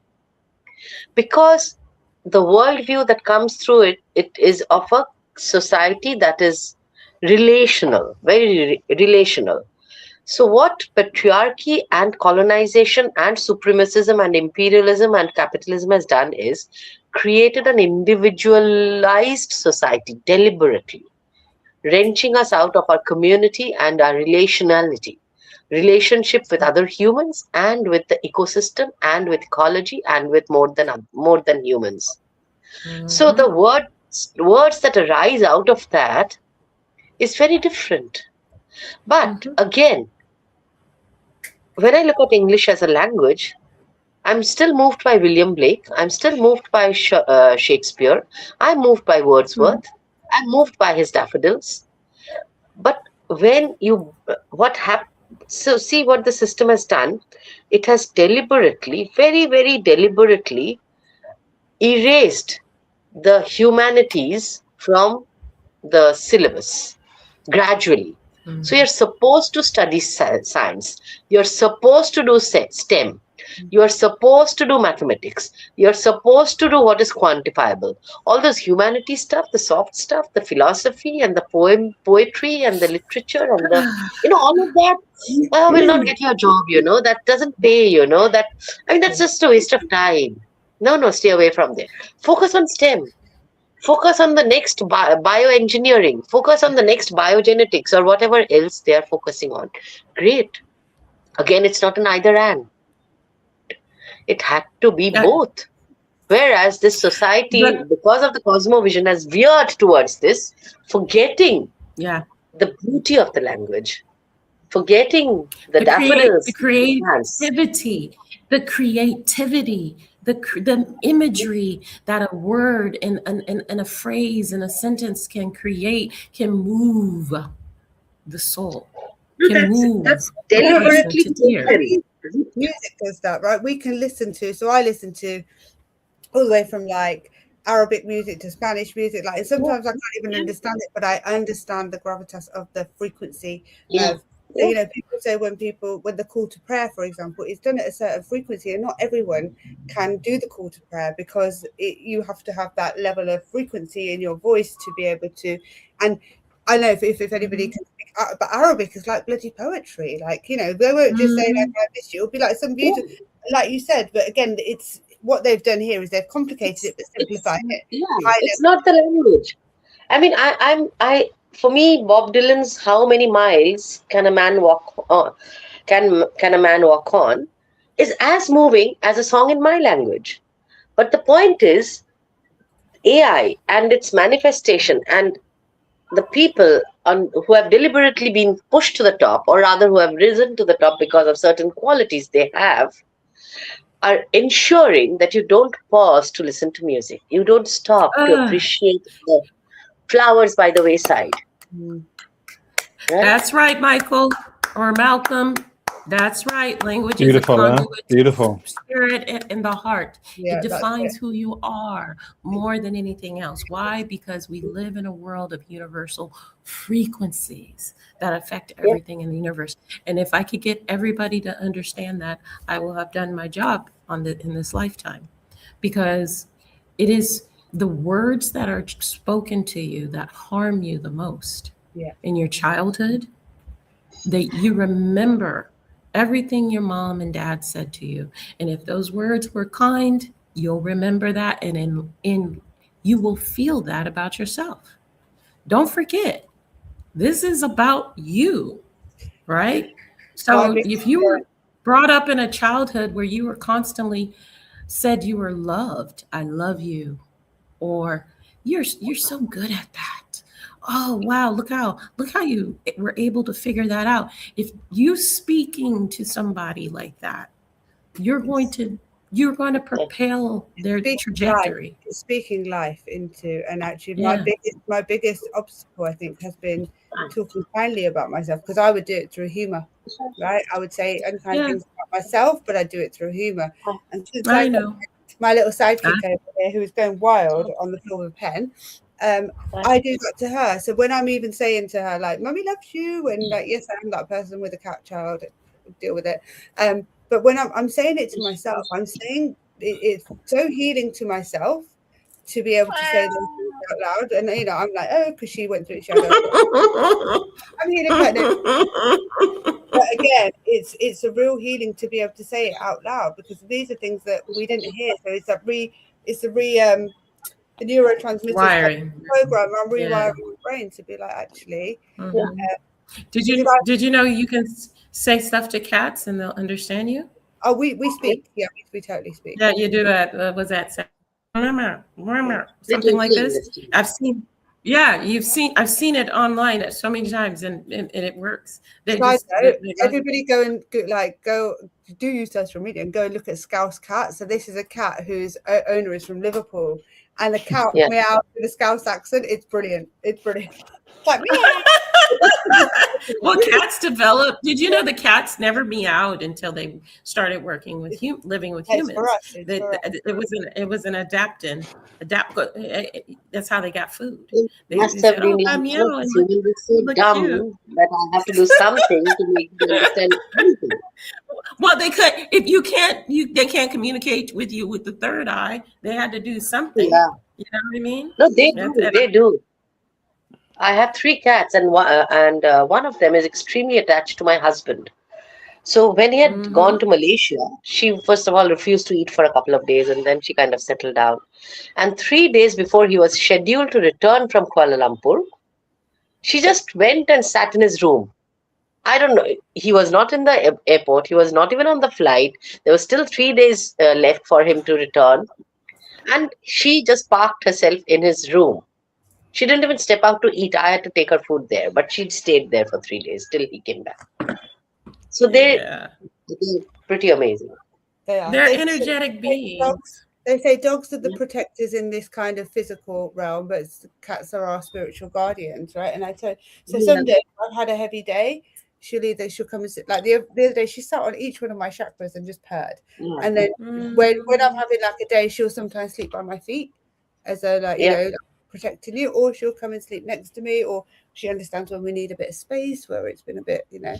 Because the worldview that comes through it is of a society that is relational, very relational. So what patriarchy and colonization and supremacism and imperialism and capitalism has done is created an individualized society deliberately, wrenching us out of our community and our relationality, relationship with other humans and with the ecosystem and with ecology and with more than humans. Mm-hmm. So the words that arise out of that is very different. But again, when I look at English as a language, I'm still moved by William Blake. I'm still moved by Shakespeare. I'm moved by Wordsworth. I'm moved by his daffodils. But when so see what the system has done. It has deliberately, very, very deliberately erased the humanities from the syllabus gradually. Mm-hmm. So you're supposed to study science. You're supposed to do STEM. You're supposed to do mathematics. You're supposed to do what is quantifiable. All those humanity stuff, the soft stuff, the philosophy and the poetry and the literature and the, all of that will not get you a job, that doesn't pay, that's just a waste of time. No, stay away from there. Focus on STEM. Focus on the next bioengineering. Focus on the next biogenetics or whatever else they are focusing on. Great. Again, it's not an either and. It had to be both. Whereas this society, because of the cosmovision, has veered towards this, forgetting the beauty of the language, forgetting the daffodils, the creativity, the imagery that a word and a phrase and a sentence can create, can move the soul. That's deliberately music does that, right? We can listen to, so I listen to all the way from like Arabic music to Spanish music, like, and sometimes I can't even understand it, but I understand the gravitas of the frequency of, so, people say when the call to prayer, for example, is done at a certain frequency, and not everyone can do the call to prayer because you have to have that level of frequency in your voice to be able to, and I know if anybody can speak, but Arabic is like bloody poetry. Like, they won't just say like, I miss you. It'll be like some beautiful, like you said. But again, what they've done here is they've complicated it but simplified it. It's not the language. I mean, for me, Bob Dylan's "How Many Miles Can a Man Walk On?" Can a man walk on? Is as moving as a song in my language. But the point is, AI and its manifestation and the people who have deliberately been pushed to the top, or rather who have risen to the top because of certain qualities they have, are ensuring that you don't pause to listen to music. You don't stop to appreciate the flowers by the wayside. Mm. Right? That's right, Michael or Malcolm. That's right. Language Beautiful, is a conduit beautiful. Spirit and the heart. Yeah, it defines who you are more than anything else. Why? Because we live in a world of universal frequencies that affect everything in the universe. And if I could get everybody to understand that, I will have done my job in this lifetime. Because it is the words that are spoken to you that harm you the most in your childhood, that you remember everything your mom and dad said to you. And if those words were kind, you'll remember that. And in you will feel that about yourself. Don't forget, this is about you, right? So if you were brought up in a childhood where you were constantly said you were loved, I love you, or you're so good at that. Oh, wow, look how you were able to figure that out. If you speaking to somebody like that, you're going to propel their trajectory. Speaking life into, and actually my biggest obstacle, I think, has been talking kindly about myself, because I would do it through humor, right? I would say unkind things about myself, but I do it through humor. And since I know my little sidekick over there who is going wild on the floor with a pen, I do that to her. So when I'm even saying to her, like, "Mummy loves you," and like, yes, I am that person with a cat child, deal with it. But when I'm saying it to myself, I'm saying it's so healing to myself to be able to say those things out loud. And you know, I'm like, oh, because she went through it. I'm healing right now. But again, it's a real healing to be able to say it out loud, because these are things that we didn't hear. So it's the neurotransmitters program. I'm rewiring my brain to be like, actually. Did you know you can say stuff to cats and they'll understand you? Oh, we speak. Yeah, we totally speak. Yeah, you do that. Was that something like this? I've seen. Yeah, I've seen it online so many times, and it works. Everybody go do use social media and go look at Scouse cat. So this is a cat whose owner is from Liverpool, and the cat meows with a Scouse accent. It's brilliant. It's like meow. Well, cats develop. Did you know the cats never meowed until they started working with living with humans? For us. It was an adaptant. That's how they got food. They said, "Oh, I'm meowing. It's so dumb that I have to do something to make them understand anything." Well, they could. If you can't, they can't communicate with you with the third eye. They had to do something. Yeah. You know what I mean? No, they do. They do. I have 3 cats, and one of them is extremely attached to my husband. So when he had gone to Malaysia, she first of all refused to eat for a couple of days, and then she kind of settled down. And 3 days before he was scheduled to return from Kuala Lumpur, she just went and sat in his room. I don't know. He was not in the airport. He was not even on the flight. There was still 3 days left for him to return. And she just parked herself in his room. She didn't even step out to eat. I had to take her food there, but she stayed there for 3 days till he came back. So they're pretty amazing. They're energetic beings. They say dogs are the protectors in this kind of physical realm, but cats are our spiritual guardians, right? And I told some days I've had a heavy day. She'll come and sit. Like the other day, she sat on each one of my chakras and just purred. And then when I'm having like a day, she'll sometimes sleep by my feet as a you know, protecting you, or she'll come and sleep next to me, or she understands when we need a bit of space, where it's been a bit, you know.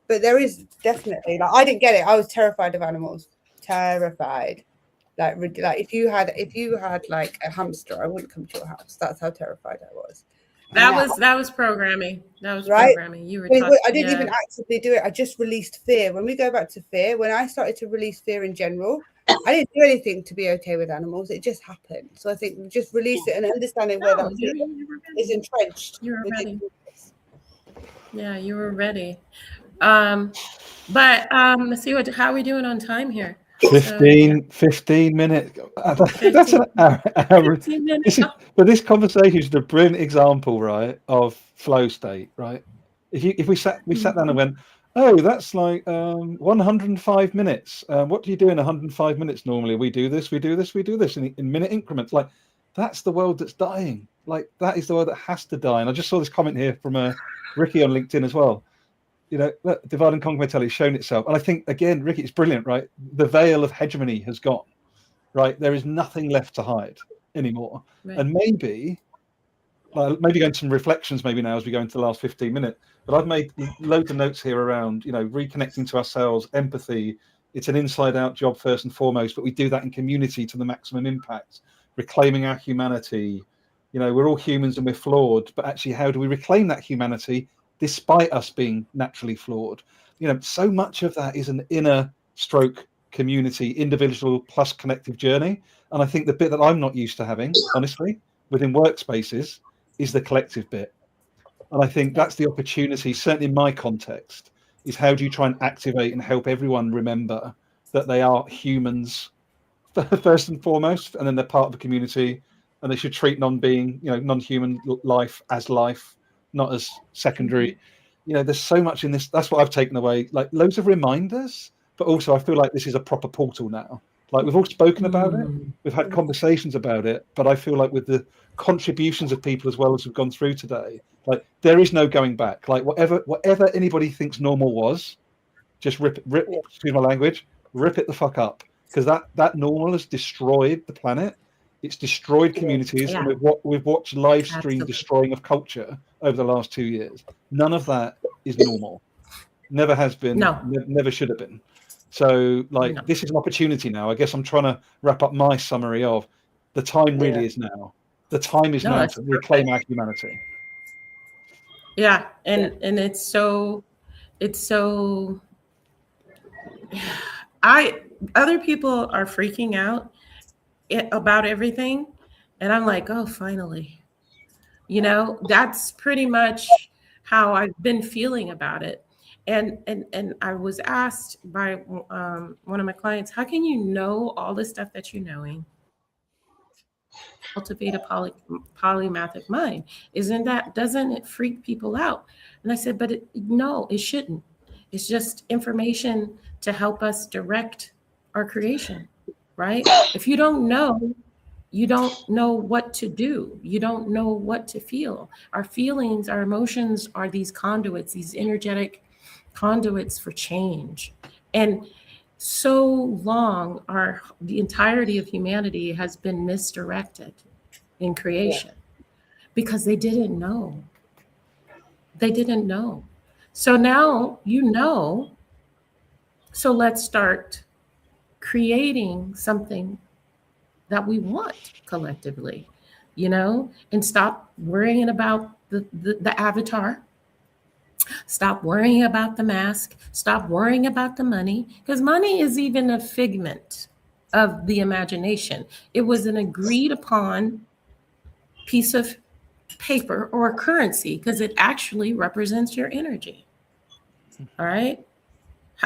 But there is definitely, like, I didn't get it. I was terrified of animals, terrified. Like if you had like a hamster, I wouldn't come to your house. That's how terrified I was. That was programming. That was right? Programming. You were. I didn't even actively do it. I just released fear. When we go back to fear, when I started to release fear in general, I didn't do anything to be okay with animals. It just happened. So I think just release it and understanding where that is entrenched. You were ready. Yeah, you were ready. But let's see how are we doing on time here? 15 minutes. That's an hour. 15 minutes. But this conversation is a brilliant example, right, of flow state, right? If we sat down and went, oh, that's like 105 minutes. What do you do in 105 minutes normally? We do this in minute increments. Like, that's the world that's dying. Like, that is the world that has to die. And I just saw this comment here from Ricky on LinkedIn as well. You know, divide and conquer mentality has shown itself. And I think, again, Ricky, it's brilliant, right? The veil of hegemony has gone, right? There is nothing left to hide anymore. Right. And maybe going some reflections maybe now as we go into the last 15 minutes. But I've made loads of notes here around, you know, reconnecting to ourselves, empathy. It's an inside-out job first and foremost, but we do that in community to the maximum impact. Reclaiming our humanity. You know, we're all humans and we're flawed, but actually, how do we reclaim that humanity despite us being naturally flawed? You know, so much of that is an inner stroke community, individual plus collective journey. And I think the bit that I'm not used to having, honestly, within workspaces is the collective bit. And I think that's the opportunity, certainly in my context, is how do you try and activate and help everyone remember that they are humans first and foremost, and then they're part of the community, and they should treat non-human life as life, not as secondary. You know, there's so much in this. That's what I've taken away, like loads of reminders, but also I feel like this is a proper portal now. Like, we've all spoken about it, we've had conversations about it, but I feel like with the contributions of people as well as we've gone through today, like, there is no going back. Like, whatever anybody thinks normal was, just rip excuse my language, rip it the fuck up, because that normal has destroyed the planet. It's destroyed communities, and we've watched live stream destroying of culture over the last 2 years. None of that is normal. Never has been. No. Never should have been. So, like, this is an opportunity now. I guess I'm trying to wrap up my summary of the time really is now. The time is now to reclaim our humanity. Yeah, and it's so other people are freaking out about everything, and I'm like, oh, finally. You know, that's pretty much how I've been feeling about it. And I was asked by one of my clients, how can you know all the stuff that you're knowing? Cultivate a polymathic mind. Doesn't it freak people out? And I said, but no, it shouldn't. It's just information to help us direct our creation, right? If you don't know, you don't know what to do. You don't know what to feel. Our feelings, our emotions are these conduits, these energetic conduits for change. And so long, the entirety of humanity has been misdirected in creation because they didn't know. They didn't know. So now you know. So let's start creating something that we want collectively, you know, and stop worrying about the avatar. Stop worrying about the mask. Stop worrying about the money, because money is even a figment of the imagination. It was an agreed upon piece of paper or a currency because it actually represents your energy. All right.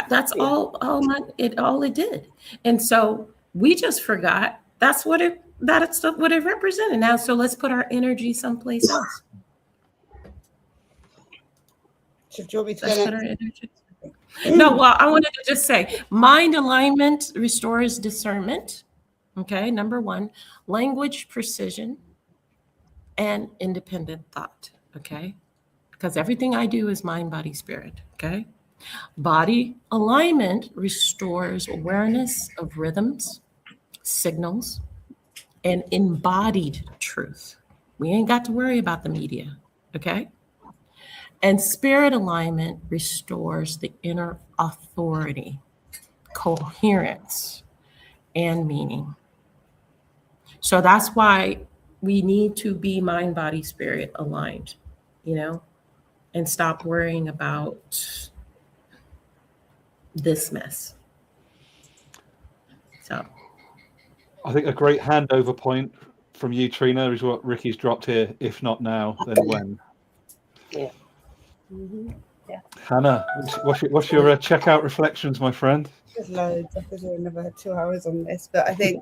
That's all it did. And so we just forgot that's what it represented. Now, so let's put our energy someplace else. So do you want me to No, well, I wanted to just say mind alignment restores discernment. Okay, number one, language precision and independent thought. Okay, because everything I do is mind, body, spirit. Okay, body alignment restores awareness of rhythms, signals, and embodied truth. We ain't got to worry about the media. Okay. And spirit alignment restores the inner authority, coherence, and meaning. So that's why we need to be mind, body, spirit aligned, you know, and stop worrying about this mess. So I think a great handover point from you, Trina, is what Ricky's dropped here. If not now, then when? Yeah. Hannah, what's your checkout reflections, my friend? There's loads. I could do another 2 hours on this, but I think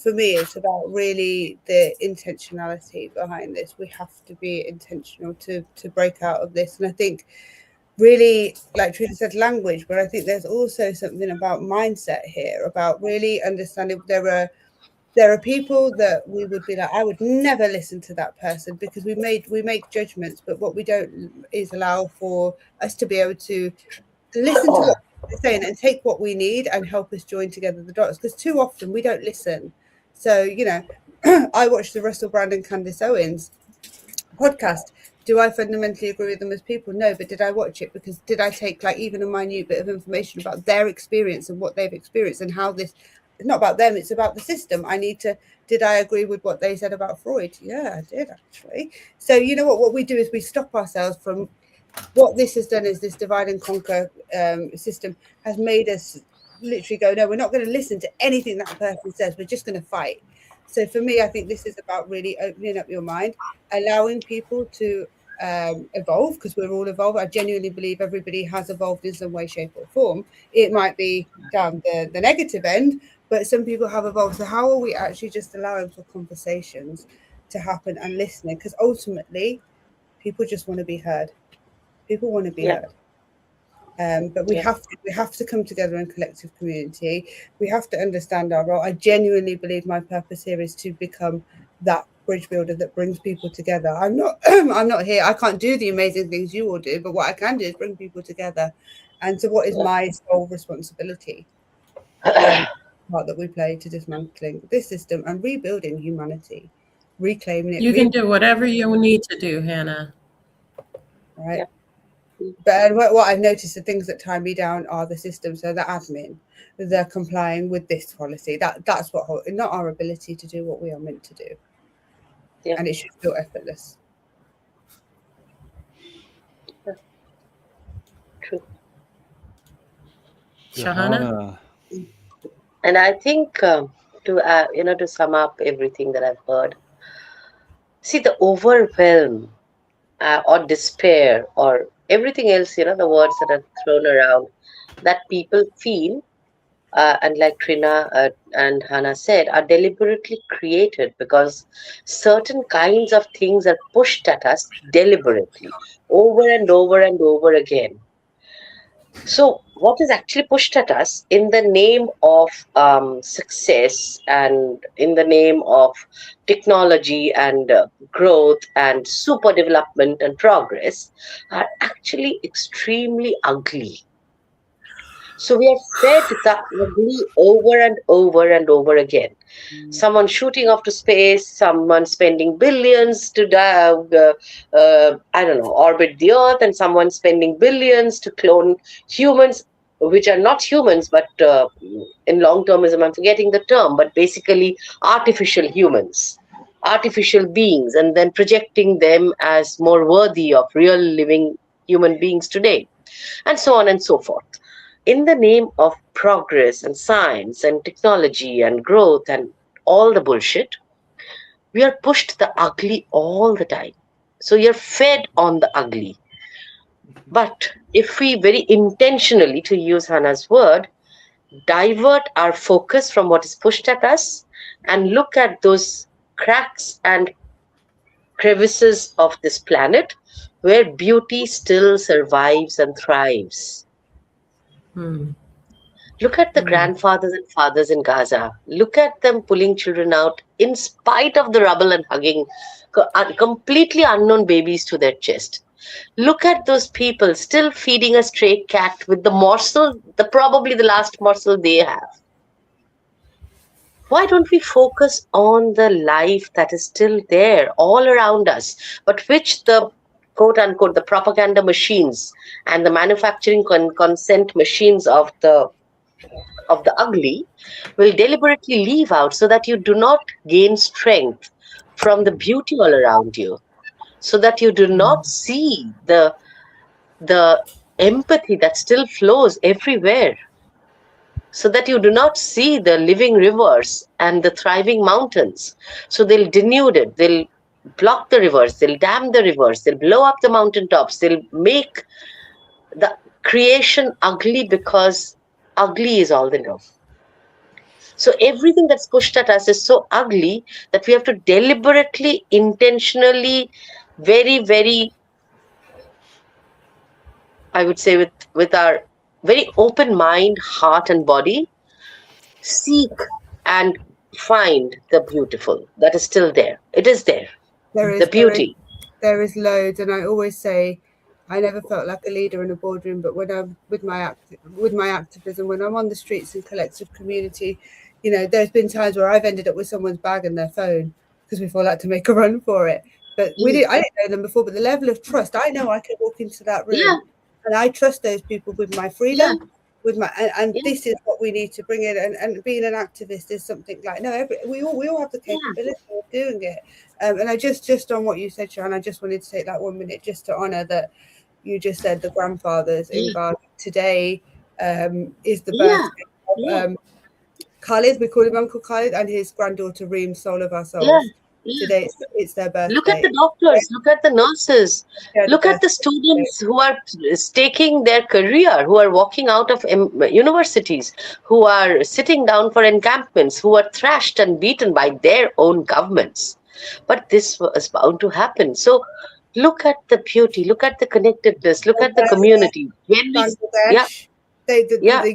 for me it's about really the intentionality behind this. We have to be intentional to break out of this, and I think really, like Trina said, language, but I think there's also something about mindset here, about really understanding there are people that we would be like, I would never listen to that person, because we make judgments, but what we don't is allow for us to be able to listen to what they're saying and take what we need and help us join together the dots, because too often we don't listen. So, you know, I watched the Russell Brand and Candace Owens podcast. Do I fundamentally agree with them as people? No, but did I watch it? Because did I take like even a minute bit of information about their experience and what they've experienced and how this, it's not about them, it's about the system. Did I agree with what they said about Freud? Yeah, I did actually. So you know what we do is we stop ourselves from, what this has done is this divide and conquer system has made us literally go, no, we're not going to listen to anything that person says, we're just going to fight. So for me, I think this is about really opening up your mind, allowing people to evolve, because we're all evolved. I genuinely believe everybody has evolved in some way, shape or form. It might be down the negative end, but some people have evolved. So how are we actually just allowing for conversations to happen and listening? Because ultimately people just want to be heard. People want to be heard. But we have to come together in collective community. We have to understand our role. I genuinely believe my purpose here is to become that bridge builder that brings people together. I'm not here. I can't do the amazing things you all do, but what I can do is bring people together. And so what is my sole responsibility? Part that we play to dismantling this system and rebuilding humanity, reclaiming it. You can do whatever you need to do, Hannah. Right. But what I've noticed, the things that tie me down are the system. So the admin, they're complying with this policy. That's what, not our ability to do what we are meant to do. And it should feel effortless. True. Sahana. And I think to sum up everything that I've heard, see, the overwhelm or despair or everything else, the words that are thrown around that people feel, and like Trina and Hannah said, are deliberately created because certain kinds of things are pushed at us deliberately over and over and over again. So what is actually pushed at us in the name of success and in the name of technology and growth and super development and progress are actually extremely ugly. So we are fed the ugly over and over and over again. Someone shooting off to space, someone spending billions to orbit the Earth, and someone spending billions to clone humans, which are not humans, but in long-termism, I'm forgetting the term, but basically artificial humans, artificial beings, and then projecting them as more worthy of real living human beings today, and so on and so forth. In the name of progress and science and technology and growth and all the bullshit, we are pushed the ugly all the time. So you're fed on the ugly. But if we very intentionally, to use Hannah's word, divert our focus from what is pushed at us and look at those cracks and crevices of this planet where beauty still survives and thrives. Look at the grandfathers and fathers in Gaza. Look at them pulling children out in spite of the rubble and hugging completely unknown babies to their chest. Look at those people still feeding a stray cat with the morsel, probably the last morsel they have. Why don't we focus on the life that is still there all around us, but which the quote unquote the propaganda machines and the manufacturing consent machines of the ugly will deliberately leave out, so that you do not gain strength from the beauty all around you, so that you do not see the empathy that still flows everywhere. so that you do not see the living rivers and the thriving mountains. So they'll denude it, they'll block the rivers, they'll dam the rivers, they'll blow up the mountaintops, they'll make the creation ugly because ugly is all they know. So everything that's pushed at us is so ugly that we have to deliberately, intentionally, very, very, I would say with our very open mind, heart and body, seek and find the beautiful that is still there. It is there. The beauty. There is loads, and I always say, I never felt like a leader in a boardroom, but when I'm with my activism, when I'm on the streets and collective community, you know, there's been times where I've ended up with someone's bag and their phone because we've all had to make a run for it. But I didn't know them before, but the level of trust, I know I can walk into that room and I trust those people with my freedom. With my this is what we need to bring in, and being an activist is something like we all have the capability of doing it. And I just on what you said, Sharon, I just wanted to take that 1 minute just to honour that you just said the grandfathers in Bali. Today is the birthday of Khalid. We call him Uncle Khalid, and his granddaughter Reem, soul of our souls. Today it's their birthday. Look at the doctors, look at the nurses, look at the students who are staking their career, who are walking out of universities, who are sitting down for encampments, who are thrashed and beaten by their own governments. But this was bound to happen. So look at the beauty, look at the connectedness, look at the community. The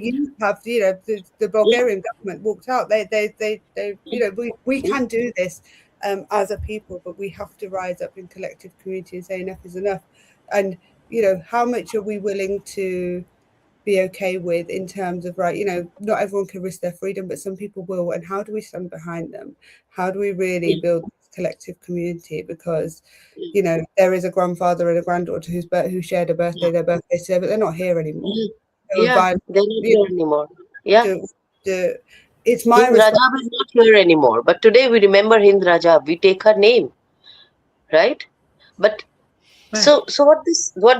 youth have, you know, the Bulgarian government walked out. They you know, we can do this. As a people, but we have to rise up in collective community and say enough is enough. And, you know, how much are we willing to be okay with in terms of, right, you know, not everyone can risk their freedom, but some people will. And how do we stand behind them? How do we really build this collective community? Because, you know, there is a grandfather and a granddaughter who shared their birthday today, but they're not here anymore. They're not here anymore. It's my Hind Rajab is not here anymore, but today we remember Hind Rajab. We take her name, right? But so what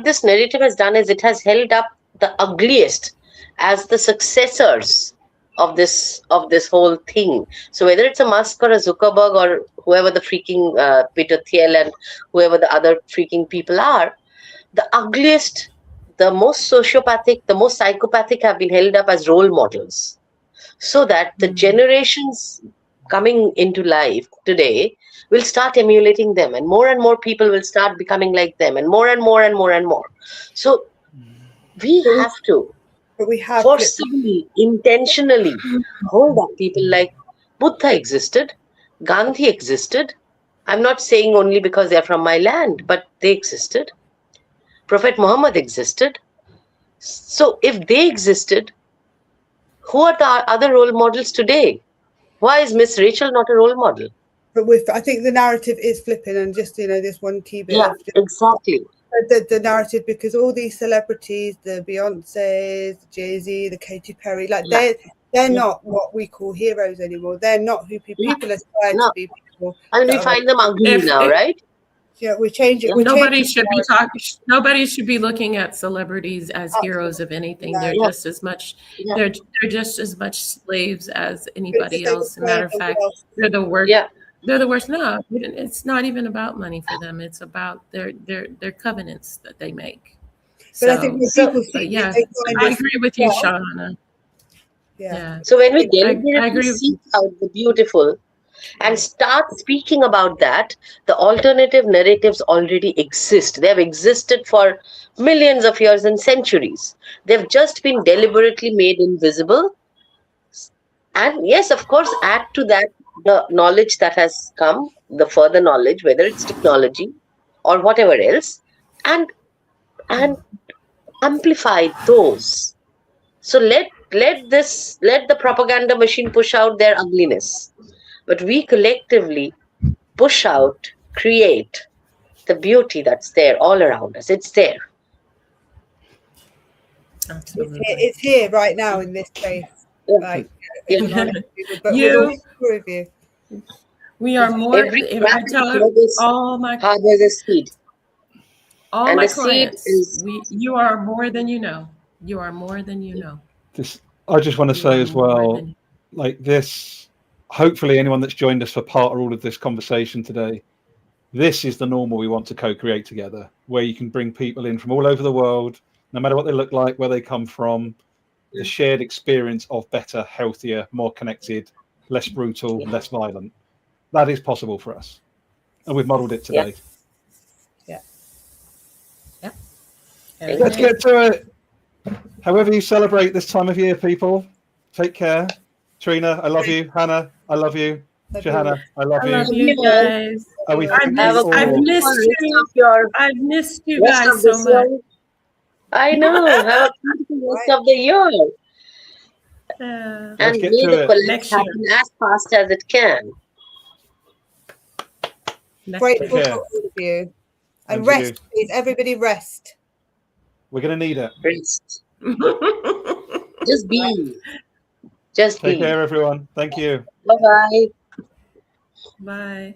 this narrative has done is it has held up the ugliest as the successors of this whole thing. So whether it's a Musk or a Zuckerberg or whoever the freaking Peter Thiel and whoever the other freaking people are, the ugliest, the most sociopathic, the most psychopathic have been held up as role models, so that the generations coming into life today will start emulating them, and more people will start becoming like them, and more and more and more and more. So we have to forcibly, intentionally hold up people like Buddha existed, Gandhi existed. I'm not saying only because they're from my land, but they existed. Prophet Muhammad existed. So if they existed, who are the other role models today? Why is Miss Rachel not a role model? But I think the narrative is flipping, and just, you know, this one key bit. Exactly. The narrative, because all these celebrities, the Beyoncés, the Jay-Z, the Katy Perry, like they're not what we call heroes anymore. They're not who people aspire to be. People, and we find them ugly now, right? Yeah, we're changing. Nobody should be looking at celebrities as heroes of anything. They're just as much. They're just as much slaves as anybody else. As a matter of fact, they're the worst. They're the worst. No, it's not even about money for them. It's about their covenants that they make. But I think I agree with you, Sahana. So when we deliberately seek out the beautiful and start speaking about that, the alternative narratives already exist. They have existed for millions of years and centuries. They've just been deliberately made invisible. And yes, of course, add to that the knowledge that has come, the further knowledge, whether it's technology or whatever else, and amplify those. So let the propaganda machine push out their ugliness. But we collectively push out, create the beauty that's there all around us. It's there. Absolutely. It's here right now in this place. Like, we are more. If I tell all my there's a seed. All and my the clients, seed is, you are more than you know. You are more than you know. I just want to say as well, like this, hopefully anyone that's joined us for part or all of this conversation today, this is the normal we want to co-create together, where you can bring people in from all over the world, no matter what they look like, where they come from, the shared experience of better, healthier, more connected, less brutal, less violent. That is possible for us. And we've modeled it today. Let's get to it. However you celebrate this time of year, people, take care. Trina, I love you. Hannah, I love you. Sahana, I love you. I love you guys. I've missed you guys so much. I know. Have a beautiful rest of the year. And may the collapse happen as fast as it can. Grateful for all of you. And rest, please. Everybody rest. We're going to need it. Rest. Just be. Just be. Take care, everyone. Thank you. Bye-bye. Bye.